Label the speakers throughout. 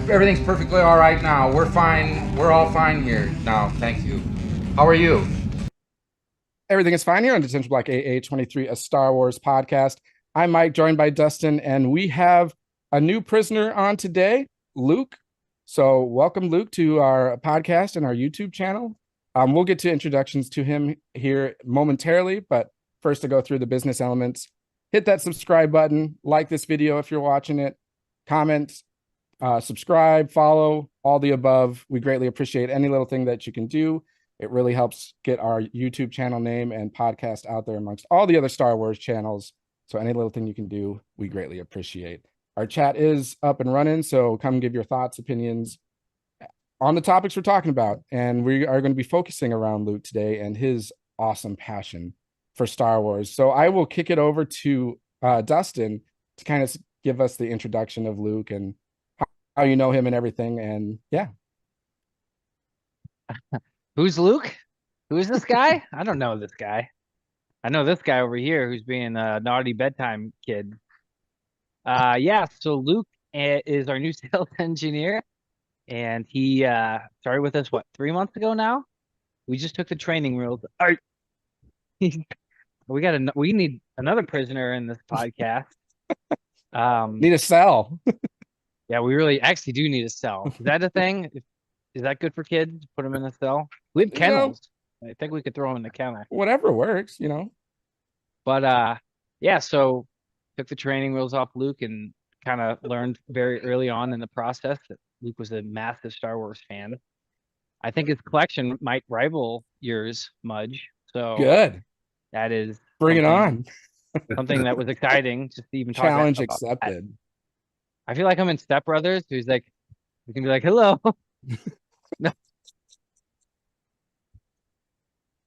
Speaker 1: Everything's perfectly all right now. We're fine. We're all fine here now. Thank you. How are you?
Speaker 2: Everything is fine here on Detention Block AA23, a Star Wars podcast. I'm Mike, joined by Dustin, and we have a new prisoner on today, Luke. So, welcome, Luke, to our podcast and our YouTube channel. We'll get to introductions to him here momentarily, but first to go through the business elements, hit that subscribe button, like this video if you're watching it, comment, subscribe, follow, all the above. We greatly appreciate any little thing that you can do. It really helps get our YouTube channel name and podcast out there amongst all the other Star Wars channels. So any little thing you can do, we greatly appreciate. Our chat is up and running, so come give your thoughts, opinions on the topics we're talking about. And we are going to be focusing around Luke today and his awesome passion for Star Wars. So I will kick it over to Dustin to kind of give us the introduction of Luke and how you know him and everything. And yeah.
Speaker 3: Who's Luke? Who is this guy? I don't know this guy. I know this guy over here who's being a naughty bedtime kid. Yeah, so Luke is our new sales engineer, and he started with us, what, 3 months ago now? We just took the training wheels. We need another prisoner in this podcast.
Speaker 2: Need a cell.
Speaker 3: Yeah, we really actually do need a cell. Is that a thing? Is that good for kids? Put them in a cell? We have kennels. I think we could throw them in the kennel.
Speaker 2: Whatever works, you know.
Speaker 3: But yeah, so took the training wheels off Luke and kind of learned very early on in the process that Luke was a massive Star Wars fan. I think his collection might rival yours, Mudge. So
Speaker 2: Good.
Speaker 3: that is
Speaker 2: Bring it on.
Speaker 3: something that was exciting just to even talk
Speaker 2: Challenge
Speaker 3: about
Speaker 2: accepted.
Speaker 3: that. I feel like I'm in Step Brothers, who's like, we can be like, hello. No.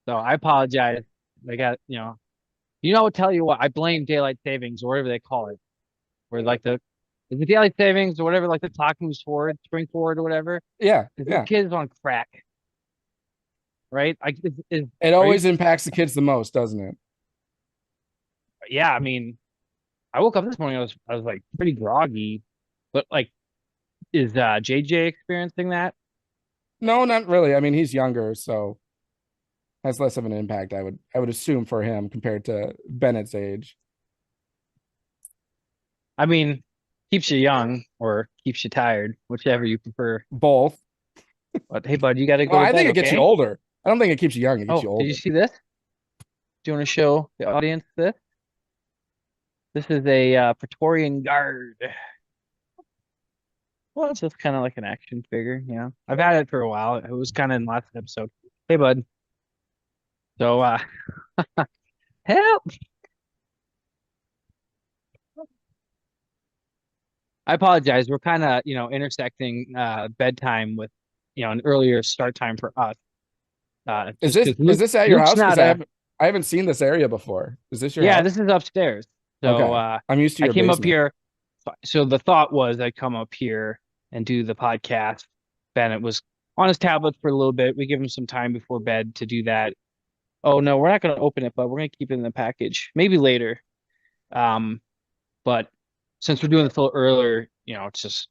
Speaker 3: So I apologize. I got, tell you what, I blame daylight savings or whatever they call it. Where like is it daylight savings or whatever, like the clock moves forward, spring forward or whatever?
Speaker 2: Yeah.
Speaker 3: This
Speaker 2: Yeah.
Speaker 3: kid is on crack, right?
Speaker 2: It always impacts the kids the most, doesn't it?
Speaker 3: Yeah, I mean, I woke up this morning, I was like pretty groggy, but like, is JJ experiencing that?
Speaker 2: No, not really. I mean, he's younger, so has less of an impact, I would assume, for him compared to Bennett's age.
Speaker 3: I mean, keeps you young or keeps you tired, whichever you prefer.
Speaker 2: Both.
Speaker 3: But hey, bud, you got to go
Speaker 2: Well,
Speaker 3: to
Speaker 2: I
Speaker 3: bed,
Speaker 2: think it gets you
Speaker 3: okay?
Speaker 2: older. I don't think it keeps you young, it gets
Speaker 3: Oh,
Speaker 2: you
Speaker 3: did
Speaker 2: older.
Speaker 3: you see this? Do you want to show the audience this? This is a Praetorian Guard. Well, it's just kind of like an action figure, yeah. I've had it for a while. It was kind of in last episode. Hey, bud. So, help! I apologize. We're kind of, intersecting bedtime with, an earlier start time for us.
Speaker 2: Is
Speaker 3: Just
Speaker 2: this
Speaker 3: because
Speaker 2: is this at your
Speaker 3: Luke's
Speaker 2: house? Because
Speaker 3: not
Speaker 2: I haven't seen this area before. Is this your
Speaker 3: yeah,
Speaker 2: house?
Speaker 3: this is upstairs. So,
Speaker 2: Okay. I'm used to
Speaker 3: I
Speaker 2: your
Speaker 3: came up
Speaker 2: basement.
Speaker 3: here. So the thought was I'd come up here and do the podcast. Bennett was on his tablet for a little bit. We give him some time before bed to do that. Oh no, we're not going to open it, but we're going to keep it in the package. Maybe later. But since we're doing this a little earlier, it's just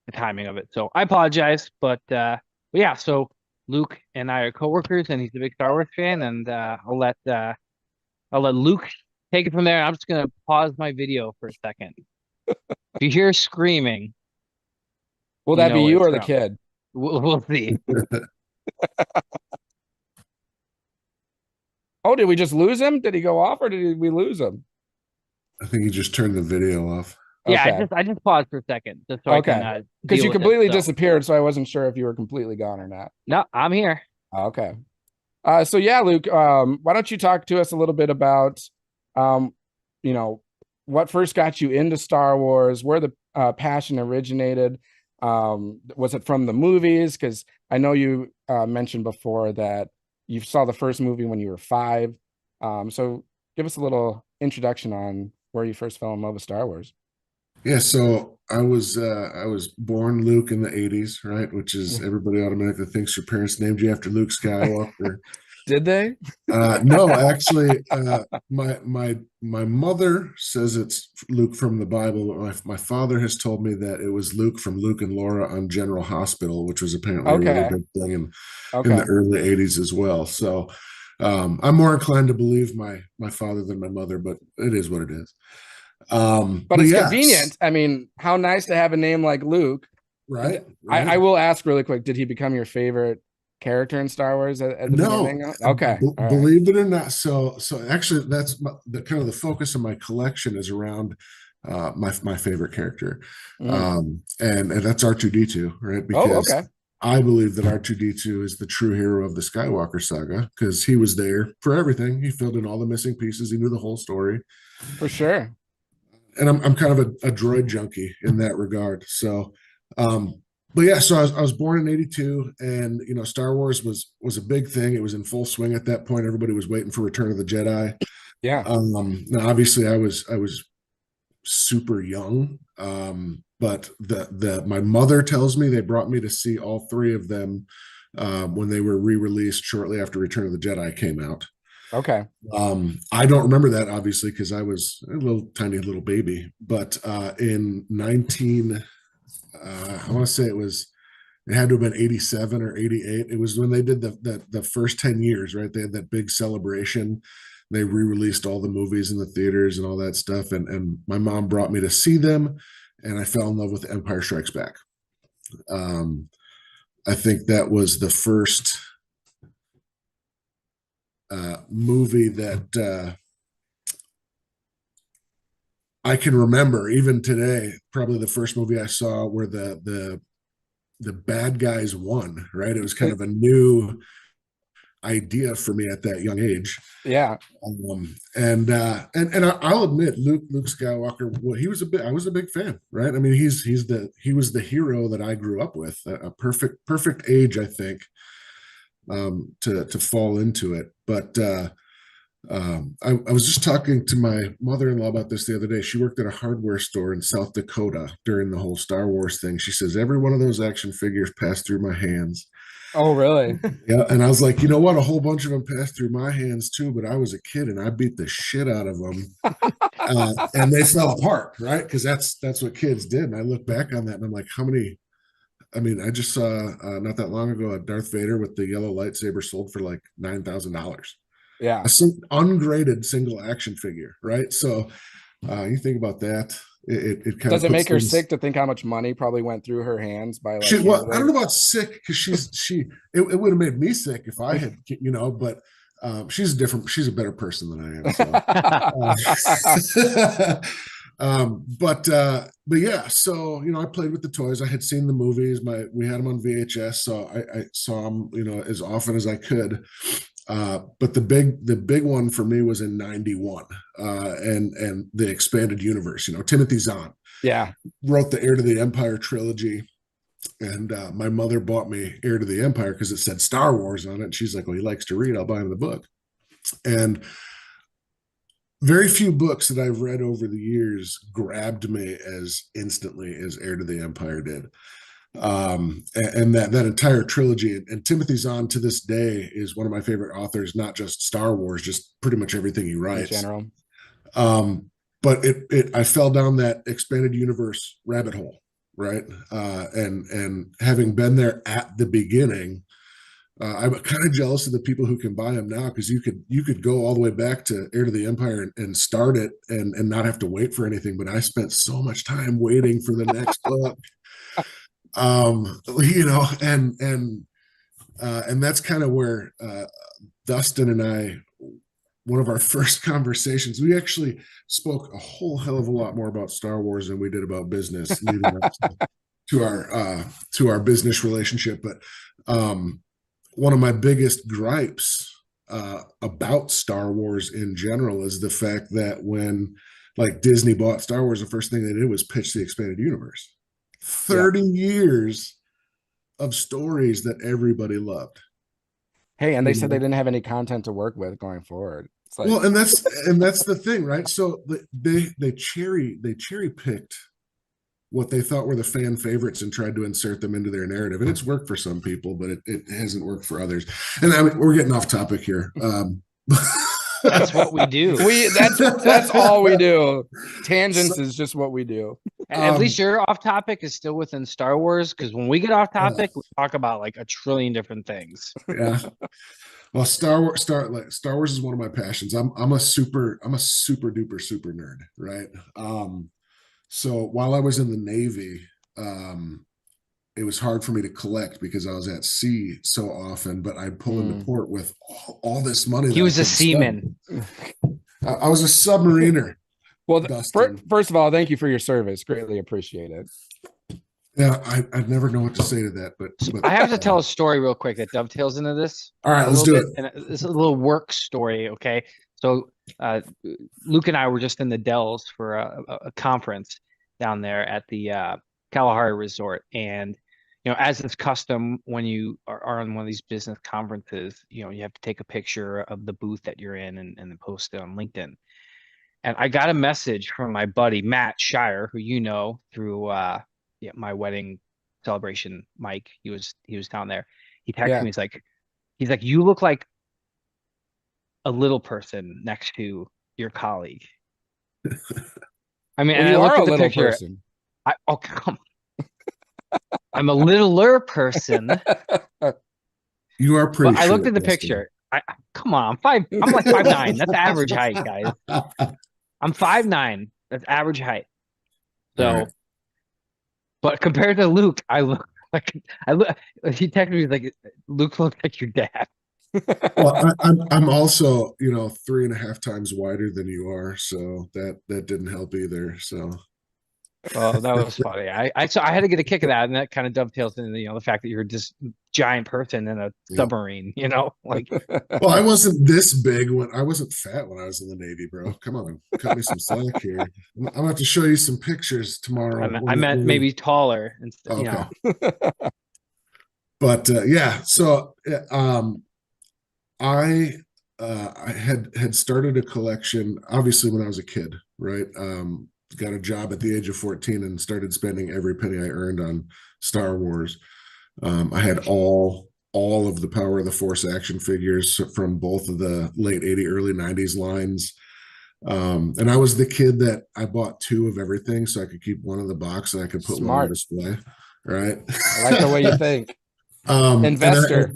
Speaker 3: the timing of it. So I apologize, but yeah. So Luke and I are coworkers, and he's a big Star Wars fan, and I'll let Luke take it from there. I'm just going to pause my video for a second. If you hear screaming,
Speaker 2: Will
Speaker 3: you
Speaker 2: that
Speaker 3: know
Speaker 2: be
Speaker 3: what
Speaker 2: you
Speaker 3: it's
Speaker 2: or the
Speaker 3: from.
Speaker 2: kid?
Speaker 3: We'll see.
Speaker 2: Oh, did we just lose him? Did he go off or did we lose him?
Speaker 4: I think you just turned the video off.
Speaker 3: Yeah,
Speaker 2: Okay.
Speaker 3: I just paused for a second just so I
Speaker 2: Okay.
Speaker 3: can
Speaker 2: Because
Speaker 3: deal
Speaker 2: you
Speaker 3: with it.
Speaker 2: completely
Speaker 3: So,
Speaker 2: disappeared, so I wasn't sure if you were completely gone or not.
Speaker 3: no, I'm here.
Speaker 2: Okay. So yeah, Luke, why don't you talk to us a little bit about, um, you know, what first got you into Star Wars, where the passion originated? Was it from the movies? Because I know you mentioned before that you saw the first movie when you were 5. So give us a little introduction on where you first fell in love with Star Wars.
Speaker 4: Yeah, so I was born Luke in the 80s, right? Which is everybody automatically thinks your parents named you after Luke Skywalker.
Speaker 2: Did they?
Speaker 4: No, actually, my mother says it's Luke from the Bible, but my father has told me that it was Luke from Luke and Laura on General Hospital, which was apparently a really
Speaker 2: Okay.
Speaker 4: big thing in the
Speaker 2: Okay.
Speaker 4: early '80s as well. So I'm more inclined to believe my father than my mother, but it is what it is.
Speaker 2: But it's
Speaker 4: yes,
Speaker 2: convenient. I mean, how nice to have a name like Luke.
Speaker 4: right,
Speaker 2: I
Speaker 4: right.
Speaker 2: will ask really quick, did he become your favorite character in Star Wars at the
Speaker 4: No,
Speaker 2: beginning? Okay. All right.
Speaker 4: believe it or not. So actually, that's the kind of the focus of my collection is around my favorite character,
Speaker 2: Mm.
Speaker 4: and that's R2D2, right?
Speaker 2: Oh,
Speaker 4: Because
Speaker 2: okay.
Speaker 4: I believe that R2D2 is the true hero of the Skywalker saga because he was there for everything. He filled in all the missing pieces. He knew the whole story,
Speaker 2: For sure.
Speaker 4: and I'm kind of a droid junkie in that regard. So, um, but yeah, so I was born in '82, and Star Wars was a big thing. It was in full swing at that point. Everybody was waiting for Return of the Jedi.
Speaker 2: Yeah.
Speaker 4: Now obviously I was super young, but the my mother tells me they brought me to see all three of them when they were re-released shortly after Return of the Jedi came out.
Speaker 2: Okay.
Speaker 4: I don't remember that obviously because I was a little tiny little baby, but in 19, I want to say it had to have been 87 or 88. It was when they did the first 10 years, right? They had that big celebration. They re-released all the movies in the theaters and all that stuff. And my mom brought me to see them, and I fell in love with Empire Strikes Back. Um, I think that was the first movie that I can remember even today. Probably the first movie I saw where the bad guys won. Right, it was kind of a new idea for me at that young age.
Speaker 2: Yeah.
Speaker 4: And I'll admit, Luke Skywalker, well, I was a big fan, right? I mean, he was the hero that I grew up with, a perfect age, I think, to fall into it. But I was just talking to my mother-in-law about this the other day. She worked at a hardware store in South Dakota during the whole Star Wars thing. She says every one of those action figures passed through my hands.
Speaker 2: Oh, really?
Speaker 4: Yeah, and I was like, you know what? A whole bunch of them passed through my hands too, but I was a kid and I beat the shit out of them, and they fell apart, right? Because that's what kids did. And I look back on that and I'm like, how many? I mean, I just saw not that long ago a Darth Vader with the yellow lightsaber sold for like $9,000.
Speaker 2: Yeah.
Speaker 4: Ungraded single action figure, right? So you think about that. It kind
Speaker 2: Does
Speaker 4: of
Speaker 2: it
Speaker 4: puts
Speaker 2: make her
Speaker 4: things.
Speaker 2: sick to think how much money probably went through her hands by like
Speaker 4: Well, I don't
Speaker 2: handling?
Speaker 4: know about sick because it would have made me sick if I had, but she's a better person than I am. So, but yeah, so I played with the toys. I had seen the movies. We had them on VHS, so I saw them, as often as I could. But the big one for me was in '91, and the expanded universe. Timothy Zahn
Speaker 2: Yeah.
Speaker 4: wrote the Heir to the Empire trilogy, and my mother bought me Heir to the Empire because it said Star Wars on it. And she's like, "Well, he likes to read. I'll buy him the book." And very few books that I've read over the years grabbed me as instantly as Heir to the Empire did. And that entire trilogy, and Timothy Zahn to this day is one of my favorite authors, not just Star Wars, just pretty much everything he
Speaker 2: In
Speaker 4: writes.
Speaker 2: general.
Speaker 4: But I fell down that expanded universe rabbit hole, right? And having been there at the beginning, I'm kind of jealous of the people who can buy them now because you could go all the way back to Heir to the Empire and start it and not have to wait for anything. But I spent so much time waiting for the next book. And that's kind of where Dustin and I, one of our first conversations, we actually spoke a whole hell of a lot more about Star Wars than we did about business leading up to our business relationship. But one of my biggest gripes about Star Wars in general is the fact that when like Disney bought Star Wars, the first thing they did was pitch the expanded universe. 30 years of stories that everybody loved.
Speaker 2: Hey, and they said they didn't have any content to work with going forward. It's like,
Speaker 4: Well, and that's the thing, right? So they cherry picked what they thought were the fan favorites and tried to insert them into their narrative. And it's worked for some people, but it hasn't worked for others. And I mean, we're getting off topic here.
Speaker 3: That's what we do.
Speaker 2: That's all we do. Tangents is just what we do.
Speaker 3: At least your off topic is still within Star Wars, because when we get off topic, we talk about like a trillion different things.
Speaker 4: Yeah. Well, Star Wars is one of my passions. I'm a super duper super nerd, right? So while I was in the Navy, it was hard for me to collect because I was at sea so often, but I'd pull into port with all this money.
Speaker 3: He was a seaman.
Speaker 4: I was a submariner.
Speaker 2: Well, first of all, thank you for your service. Greatly appreciate it.
Speaker 4: Yeah, I'd never know what to say to that, but
Speaker 3: I have to tell a story real quick that dovetails into this.
Speaker 4: All right, let's do it.
Speaker 3: And it's a little work story, okay? So Luke and I were just in the Dells for a conference down there at the Kalahari Resort, and as is custom when you are on one of these business conferences, you have to take a picture of the booth that you're in and then post it on LinkedIn. And I got a message from my buddy Matt Shire, who through my wedding celebration. Mike, he was down there. He texted me. He's like, you look like a little person next to your colleague. I mean, and I looked at the picture. Person. Come on. I'm a littler person.
Speaker 4: You are pretty.
Speaker 3: I looked at the picture. Come on, I'm like 5'9". That's average height, guys. I'm 5'9". That's average height. So, right. But compared to Luke, I look like he texted me, like, Luke looks like your dad.
Speaker 4: Well, I'm also 3.5 times wider than you are, so that didn't help either. So,
Speaker 3: well, that was funny. So I had to get a kick of that, and that kind of dovetails into the fact that you're this giant person in a submarine. Like.
Speaker 4: Well, I wasn't this big I wasn't fat when I was in the Navy, bro. Come on, cut me some slack here. I'm gonna have to show you some pictures tomorrow.
Speaker 3: I meant maybe taller.
Speaker 4: Okay. But yeah, so I had started a collection obviously when I was a kid, right? Got a job at the age of 14 and started spending every penny I earned on Star Wars. I had all of the Power of the Force action figures from both of the late 80s, early 90s lines. And I was the kid that I bought 2 of everything so I could keep one in the box and I could put one on display. Right.
Speaker 2: I like the way you think. Investor.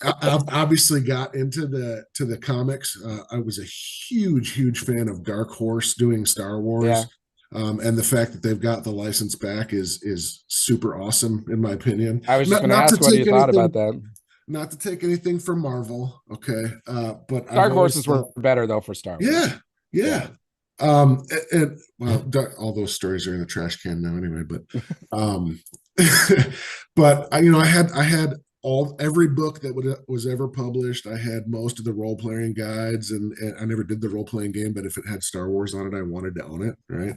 Speaker 4: I obviously got into the comics. I was a huge fan of Dark Horse doing Star Wars.
Speaker 2: Yeah.
Speaker 4: And the fact that they've got the license back is super awesome, in my opinion.
Speaker 2: I was just going to ask what you thought about that.
Speaker 4: Not to take anything from Marvel, okay? But
Speaker 2: Dark Horses were better though for Star Wars.
Speaker 4: Yeah. And well, all those stories are in the trash can now, anyway. But, but I had every book that was ever published. I had most of the role playing guides, and I never did the role playing game, but if it had Star Wars on it, I wanted to own it, right?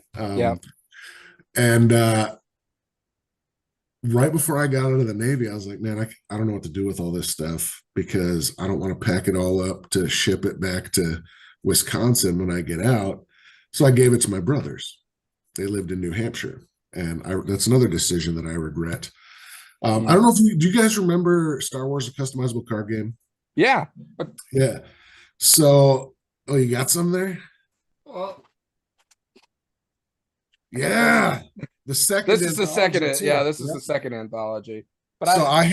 Speaker 4: And right before I got out of the Navy, I was like, man, I don't know what to do with all this stuff because I don't want to pack it all up to ship it back to Wisconsin when I get out. So I gave it to my brothers. They lived in New Hampshire, and that's another decision that I regret. I don't know if do you guys remember Star Wars: A Customizable Card Game?
Speaker 2: Yeah.
Speaker 4: Yeah. So, you got some there?
Speaker 2: Well,
Speaker 4: yeah. The second.
Speaker 2: This is the second. Yeah, this is the second anthology. But
Speaker 4: so I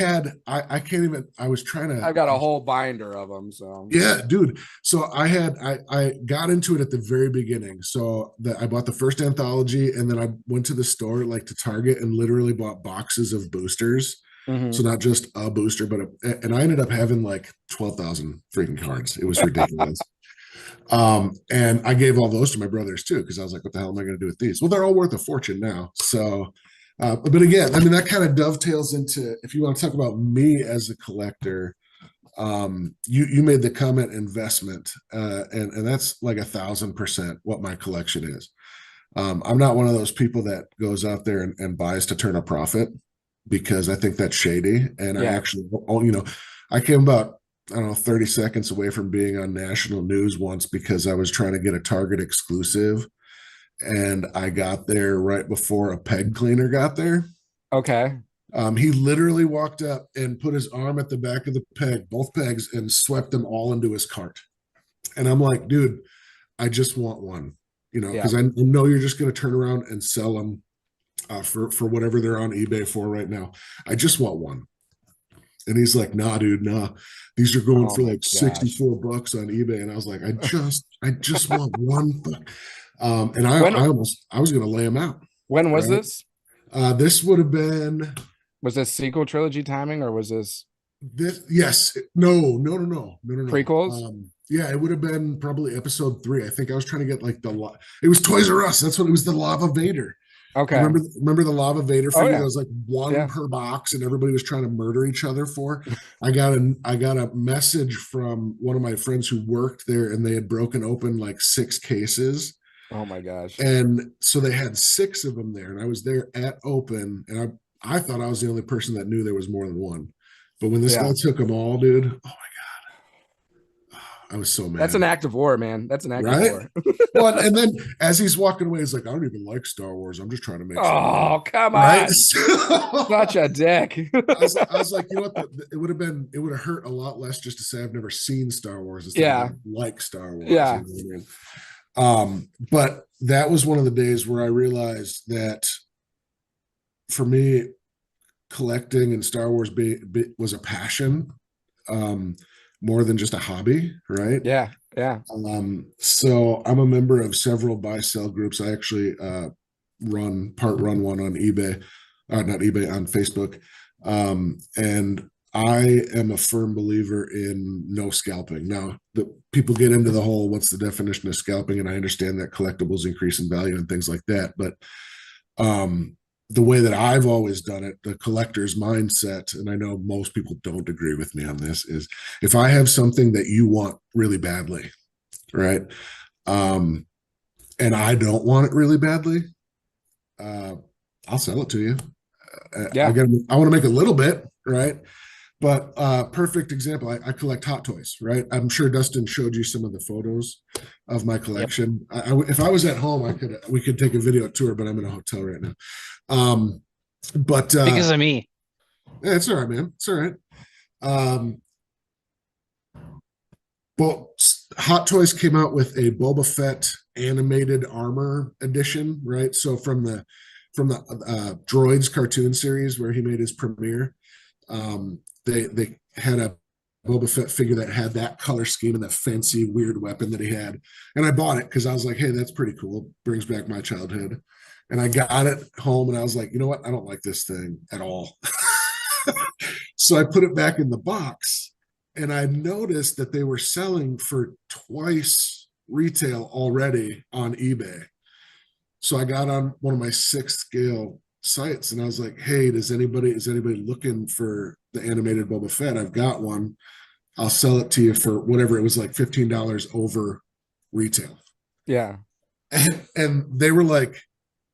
Speaker 4: can't even. I was trying to.
Speaker 2: I've got a whole binder of them. So
Speaker 4: yeah, dude. So I got into it at the very beginning. So I bought the first anthology, and then I went to the store, like to Target, and literally bought boxes of boosters. Mm-hmm. So not just a booster, but and I ended up having like 12,000 freaking cards. It was ridiculous. And I gave all those to my brothers too, because I was like, what the hell am I going to do with these? Well, they're all worth a fortune now. So. But again, I mean, that kind of dovetails into, if you want to talk about me as a collector, you made the comment investment, and that's like 1,000% what my collection is. I'm not one of those people that goes out there and buys to turn a profit, because I think that's shady. And I actually, I came about, 30 seconds away from being on national news once because I was trying to get a Target exclusive. and I got there right before a peg cleaner got there.
Speaker 2: Okay.
Speaker 4: He literally walked up and put his arm at the back of the peg, both pegs, and swept them all into his cart. And I'm like, dude, I just want one, because I know you're just going to turn around and sell them for whatever they're on eBay for right now. I just want one. And he's like, nah, dude, nah. These are going for like $64 on eBay. And I was like, I just want one. And I was going to lay him out.
Speaker 2: When was this?
Speaker 4: This would have been.
Speaker 2: Was this sequel trilogy timing, or was this?
Speaker 4: Yes. No.
Speaker 2: Prequels?
Speaker 4: Yeah, it would have been probably episode 3. I think I was trying to get like it was Toys R Us. That's what it was, the Lava Vader.
Speaker 2: Okay.
Speaker 4: Remember the Lava Vader figure?
Speaker 2: Yeah.
Speaker 4: That was like one per box, and everybody was trying to murder each other for. I got a message from one of my friends who worked there, and they had broken open like 6 cases.
Speaker 2: Oh my gosh.
Speaker 4: And so they had 6 of them there, and I was there at open, and I thought I was the only person that knew there was more than one. But when this guy took them all, dude, oh my God. I was so mad.
Speaker 2: That's an act of war, man. That's an act of war.
Speaker 4: Well, and then as he's walking away, he's like, I don't even like Star Wars. I'm just trying to make
Speaker 2: come on. Such a dick.
Speaker 4: I was like, you know what? It would have hurt a lot less just to say I've never seen Star Wars. I like Star Wars.
Speaker 2: Yeah.
Speaker 4: But that was one of the days where I realized that for me, collecting and Star Wars was a passion, more than just a hobby, right?
Speaker 2: Yeah.
Speaker 4: So I'm a member of several buy-sell groups. I actually run one on eBay, not eBay, on Facebook. And I am a firm believer in no scalping. Now, people get into the whole, what's the definition of scalping? And I understand that collectibles increase in value and things like that. But the way that I've always done it, the collector's mindset, and I know most people don't agree with me on this, is if I have something that you want really badly, right? And I don't want it really badly, I'll sell it to you. I want to make a little bit, right? But perfect example, I collect Hot Toys, right? I'm sure Dustin showed you some of the photos of my collection. Yep. If I was at home, we could take a video tour, but I'm in a hotel right now. But
Speaker 3: because of me.
Speaker 4: Yeah, it's all right, man. It's all right. But Hot Toys came out with a Boba Fett animated armor edition, right? So from the Droids cartoon series where he made his premiere, they had a Boba Fett figure that had that color scheme and that fancy weird weapon that he had, and I bought it because I was like, hey, that's pretty cool. Brings back my childhood. And I got it home and I was like, you know what? I don't like this thing at all. So I put it back in the box, and I noticed that they were selling for twice retail already on eBay. So I got on one of my 6th scale sites and I was like, hey, is anybody looking for the animated Boba Fett? I've got one. I'll sell it to you for whatever. It was like $15 over retail.
Speaker 2: Yeah.
Speaker 4: And they were like,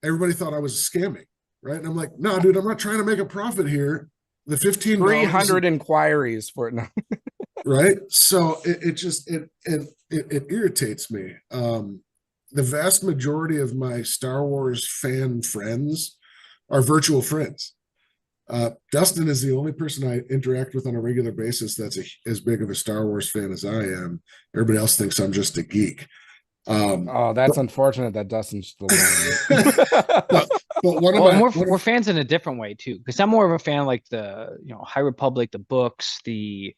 Speaker 4: everybody thought I was scamming, right? And I'm like, no, dude, I'm not trying to make a profit here. The $15
Speaker 2: 300 inquiries for it now.
Speaker 4: Right? So it irritates me. The vast majority of my Star Wars fan friends are virtual friends. Dustin is the only person I interact with on a regular basis that's as big of a Star Wars fan as I am. Everybody else thinks I'm just a geek.
Speaker 2: That's unfortunate that Dustin's still
Speaker 3: but we're fans in a different way too, because I'm more of a fan like the High Republic, the books, the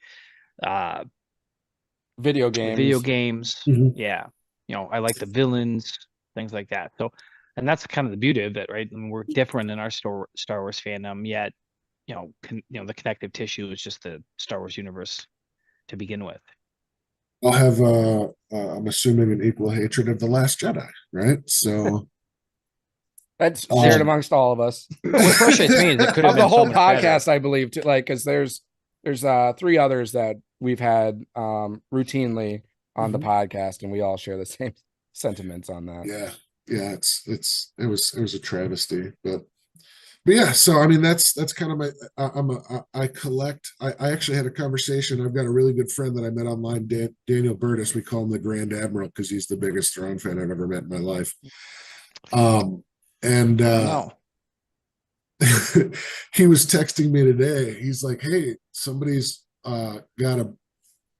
Speaker 2: video games.
Speaker 4: Mm-hmm.
Speaker 3: Yeah, I like the villains, things like that. So, and that's kind of the beauty of it, right? I mean, we're different in our Star Wars fandom, yet the connective tissue is just the Star Wars universe to begin with.
Speaker 4: I'll have, I'm assuming, an equal hatred of The Last Jedi, right? So
Speaker 2: that's shared amongst all of us.
Speaker 3: What frustrates me is it could have been
Speaker 2: the whole
Speaker 3: so
Speaker 2: podcast, I believe, too, like, because there's 3 others that we've had routinely on the podcast, and we all share the same sentiments on that.
Speaker 4: Yeah, it was a travesty, but yeah, so I mean that's kind of my I collect. I actually had a conversation. I've got a really good friend that I met online, Daniel Burtis. We call him the Grand Admiral because he's the biggest Thrawn fan I've ever met in my life. And
Speaker 3: No.
Speaker 4: he was texting me today. He's like, "Hey, somebody's got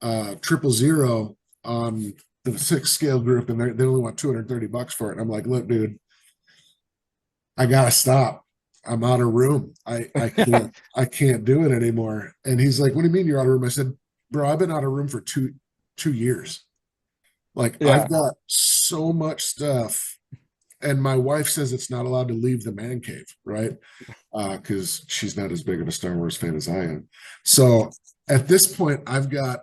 Speaker 4: a 000 on the 6 scale group, and they only want $230 for it." And I'm like, "Look, dude, I gotta stop. I'm out of room. I can't do it anymore." And he's like, "What do you mean you're out of room?" I said, "Bro, I've been out of room for two years. Like,
Speaker 2: Yeah.
Speaker 4: I've got so much stuff." And my wife says it's not allowed to leave the man cave, right? Because she's not as big of a Star Wars fan as I am. So at this point, I've got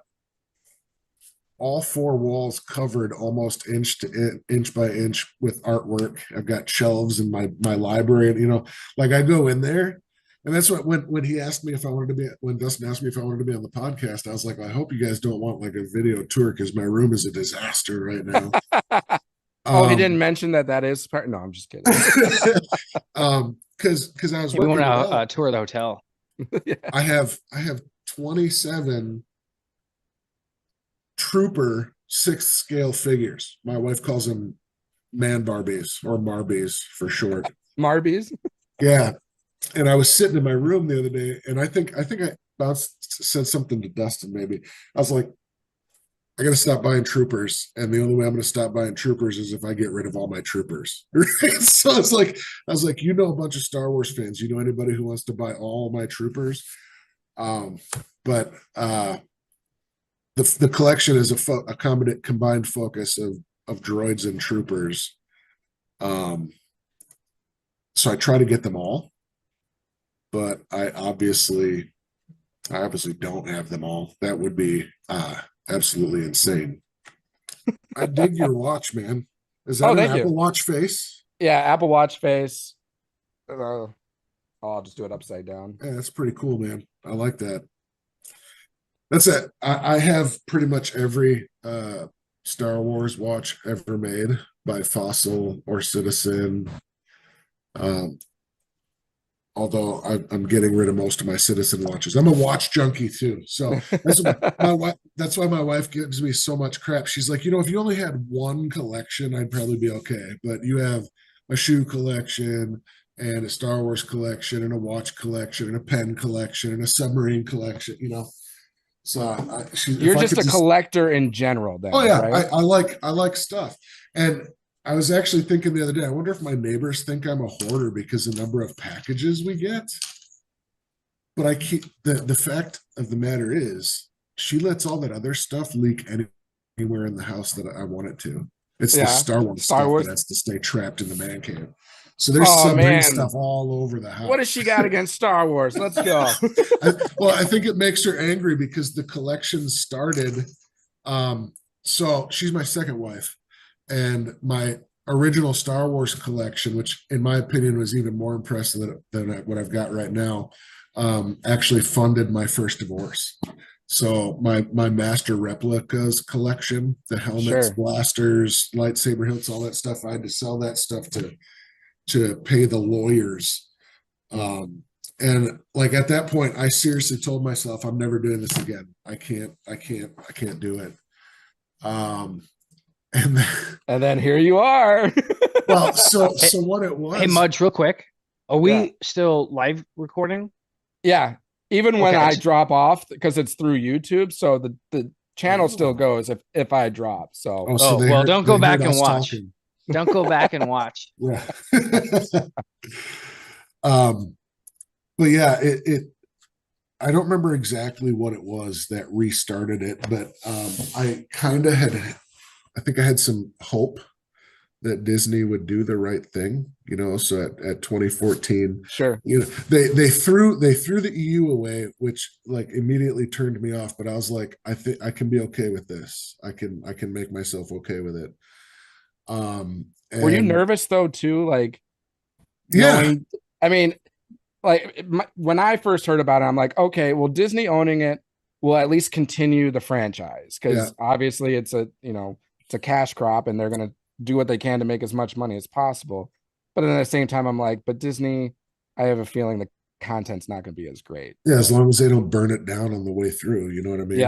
Speaker 4: all 4 walls covered almost inch by inch with artwork. I've got shelves in my library, and like I go in there, and that's what when he asked me if I wanted to be when Dustin asked me if I wanted to be on the podcast, I was like, I hope you guys don't want like a video tour because my room is a disaster right now.
Speaker 2: Oh, he didn't mention that is part. No, I'm just kidding.
Speaker 4: Because I was
Speaker 3: We
Speaker 4: working
Speaker 3: want
Speaker 4: it out.
Speaker 3: to tour the hotel.
Speaker 2: Yeah.
Speaker 4: I have 27 Trooper 6th scale figures. My wife calls them man Barbies or Marbies for short.
Speaker 2: Marbies.
Speaker 4: Yeah. And I was sitting in my room the other day, and I think I said something to Dustin maybe. I was like, I got to stop buying Troopers, and the only way I'm going to stop buying Troopers is if I get rid of all my Troopers. So I was like, a bunch of Star Wars fans. You know anybody who wants to buy all my Troopers? But the collection is a combined focus of droids and Troopers. So I try to get them all, but I obviously don't have them all. That would be absolutely insane. I dig your watch, man. Is that an Apple Watch face?
Speaker 2: Yeah, Apple Watch face. I'll just do it upside down.
Speaker 4: Yeah, that's pretty cool, man. I like that. That's it. I have pretty much every Star Wars watch ever made by Fossil or Citizen. Although I'm getting rid of most of my Citizen watches. I'm a watch junkie too. So that's why my wife gives me so much crap. She's like, if you only had one collection, I'd probably be okay. But you have a shoe collection and a Star Wars collection and a watch collection and a pen collection and a submarine collection, So
Speaker 2: you're just a collector in general, then.
Speaker 4: Oh yeah,
Speaker 2: right?
Speaker 4: I like stuff. And I was actually thinking the other day, I wonder if my neighbors think I'm a hoarder because the number of packages we get. But I keep the fact of the matter is, she lets all that other stuff leak anywhere in the house that I want it to. It's the Star Wars stuff that has to stay trapped in the man cave. So there's submarine stuff all over the house.
Speaker 2: What does she got against Star Wars? Let's go.
Speaker 4: I think it makes her angry because the collection started. So she's my second wife. And my original Star Wars collection, which in my opinion was even more impressive than what I've got right now, actually funded my first divorce. So my master replicas collection, the helmets, blasters, lightsaber hilts, all that stuff, I had to sell that stuff to pay the lawyers. And like at that point, I seriously told myself, I'm never doing this again. I can't do it. And
Speaker 2: then here you are.
Speaker 4: Well, so what it was.
Speaker 3: Hey, Mudge, real quick. Are we still live recording?
Speaker 2: Yeah. Even when I drop off, because it's through YouTube, so the channel still goes if I drop. So
Speaker 3: well, don't go back and watch. Don't go back and watch.
Speaker 4: Yeah. But yeah, it I don't remember exactly what it was that restarted it, but I think I had some hope that Disney would do the right thing, so at 2014, they threw the EU away, which like immediately turned me off, but I was like, I think I can be okay with this. I can make myself okay with it.
Speaker 2: Were you nervous though too? Like, I mean, like when I first heard about it, I'm like, okay, well, Disney owning it will at least continue the franchise because obviously it's a cash crop and they're going to do what they can to make as much money as possible. But then at the same time, I'm like, but Disney, I have a feeling the content's not going to be as great.
Speaker 4: Yeah, as long as they don't burn it down on the way through, you know what I mean?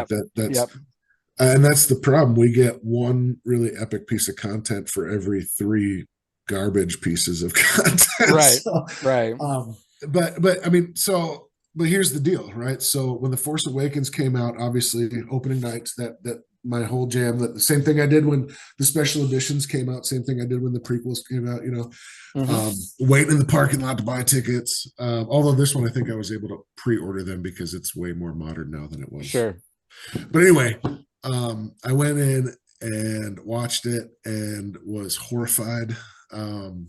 Speaker 4: And that's the problem. We get one really epic piece of content for every 3 garbage pieces of content.
Speaker 2: Right.
Speaker 4: So,
Speaker 2: Right.
Speaker 4: But I mean, but here's the deal, right? So when The Force Awakens came out, obviously opening nights, that my whole jam, that the same thing I did when the special editions came out, same thing I did when the prequels came out, waiting in the parking lot to buy tickets. Although this one, I think I was able to pre-order them because it's way more modern now than it was.
Speaker 2: Sure.
Speaker 4: But anyway, I went in and watched it and was horrified. And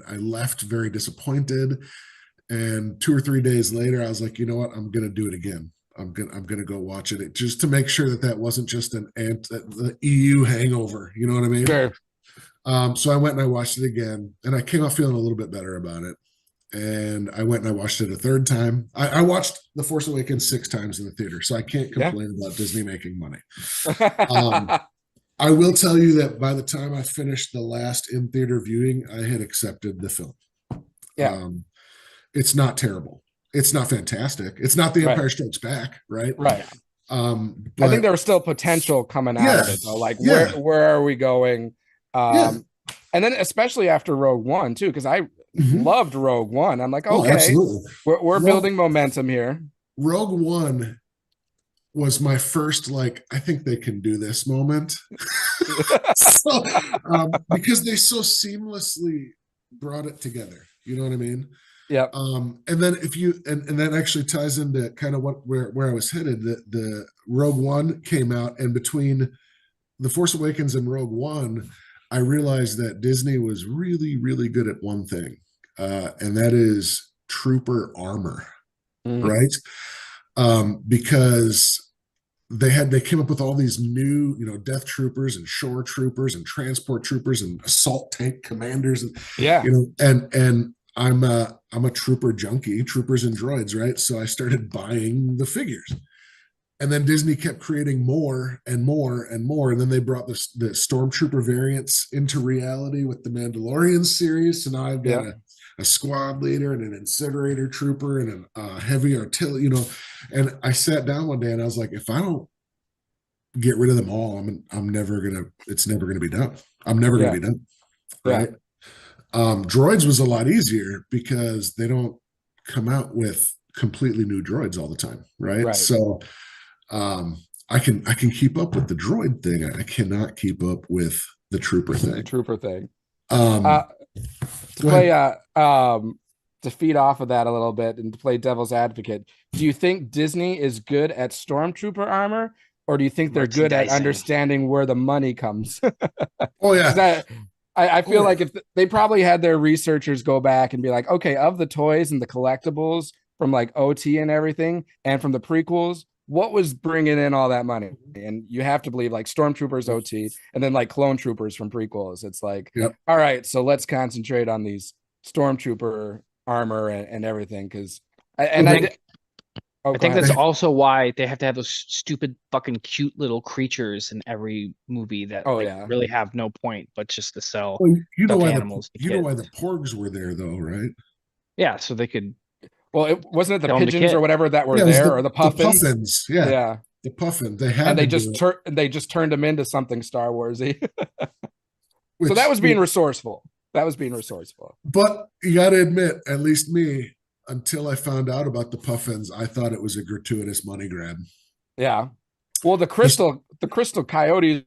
Speaker 4: I left very disappointed. And 2 or 3 days later, I was like, you know what? I'm gonna do it again. I'm gonna go watch it just to make sure that wasn't just the EU hangover. You know what I mean?
Speaker 2: Sure.
Speaker 4: So I went and I watched it again, and I came off feeling a little bit better about it. And I went and I watched it a third time. I watched The Force Awakens 6 times in the theater, so I can't complain about Disney making money. I will tell you that by the time I finished the last in-theater viewing, I had accepted the film.
Speaker 2: Yeah.
Speaker 4: It's not terrible. It's not fantastic. It's not The Empire Strikes Back, right?
Speaker 2: Right.
Speaker 4: But
Speaker 2: I think there was still potential coming out of it, though. Like, where are we going? And then especially after Rogue One, too, because I loved Rogue One. I'm like, okay, we're building momentum here.
Speaker 4: Rogue One was my first, like, I think they can do this moment. So, because they so seamlessly brought it together. You know what I mean?
Speaker 2: Yeah.
Speaker 4: And then if you and that actually ties into kind of where I was headed. The Rogue One came out, and between The Force Awakens and Rogue One, I realized that Disney was really, really good at one thing, and that is trooper armor, right? Because they came up with all these new, death troopers and shore troopers and transport troopers and assault tank commanders, and and I'm a trooper junkie, troopers and droids, right? So I started buying the figures. And then Disney kept creating more and more and more. And then they brought the Stormtrooper variants into reality with the Mandalorian series. So now I've got a squad leader and an incinerator trooper and a heavy artillery, And I sat down one day and I was like, if I don't get rid of them all, it's never gonna be done. I'm never gonna be done. Right. Droids was a lot easier because they don't come out with completely new droids all the time. Right. So I can keep up with the droid thing. I cannot keep up with the trooper thing.
Speaker 2: To feed off of that a little bit and to play devil's advocate, do you think Disney is good at stormtrooper armor, or do you think they're good at understanding where the money comes? I feel like if they probably had their researchers go back and be like, okay, of the toys and the collectibles from like OT and everything, and from the prequels, what was bringing in all that money? And you have to believe like Stormtroopers OT and then like Clone Troopers from prequels. It's like, all right, so let's concentrate on these Stormtrooper armor and everything. Because I think
Speaker 3: that's also why they have to have those stupid fucking cute little creatures in every movie that really have no point but just to sell.
Speaker 4: Well, you know why
Speaker 3: animals.
Speaker 4: You know why the Porgs were there though, right?
Speaker 3: Yeah, so they could.
Speaker 2: Well, it wasn't it the pigeons or whatever that were there, or the puffins?
Speaker 4: The puffins, the puffin. They had,
Speaker 2: and they just turned them into something Star Warsy. So that was being resourceful. But
Speaker 4: you got to admit, at least me, until I found out about the puffins, I thought it was a gratuitous money grab.
Speaker 2: Yeah. Well, the crystal coyotes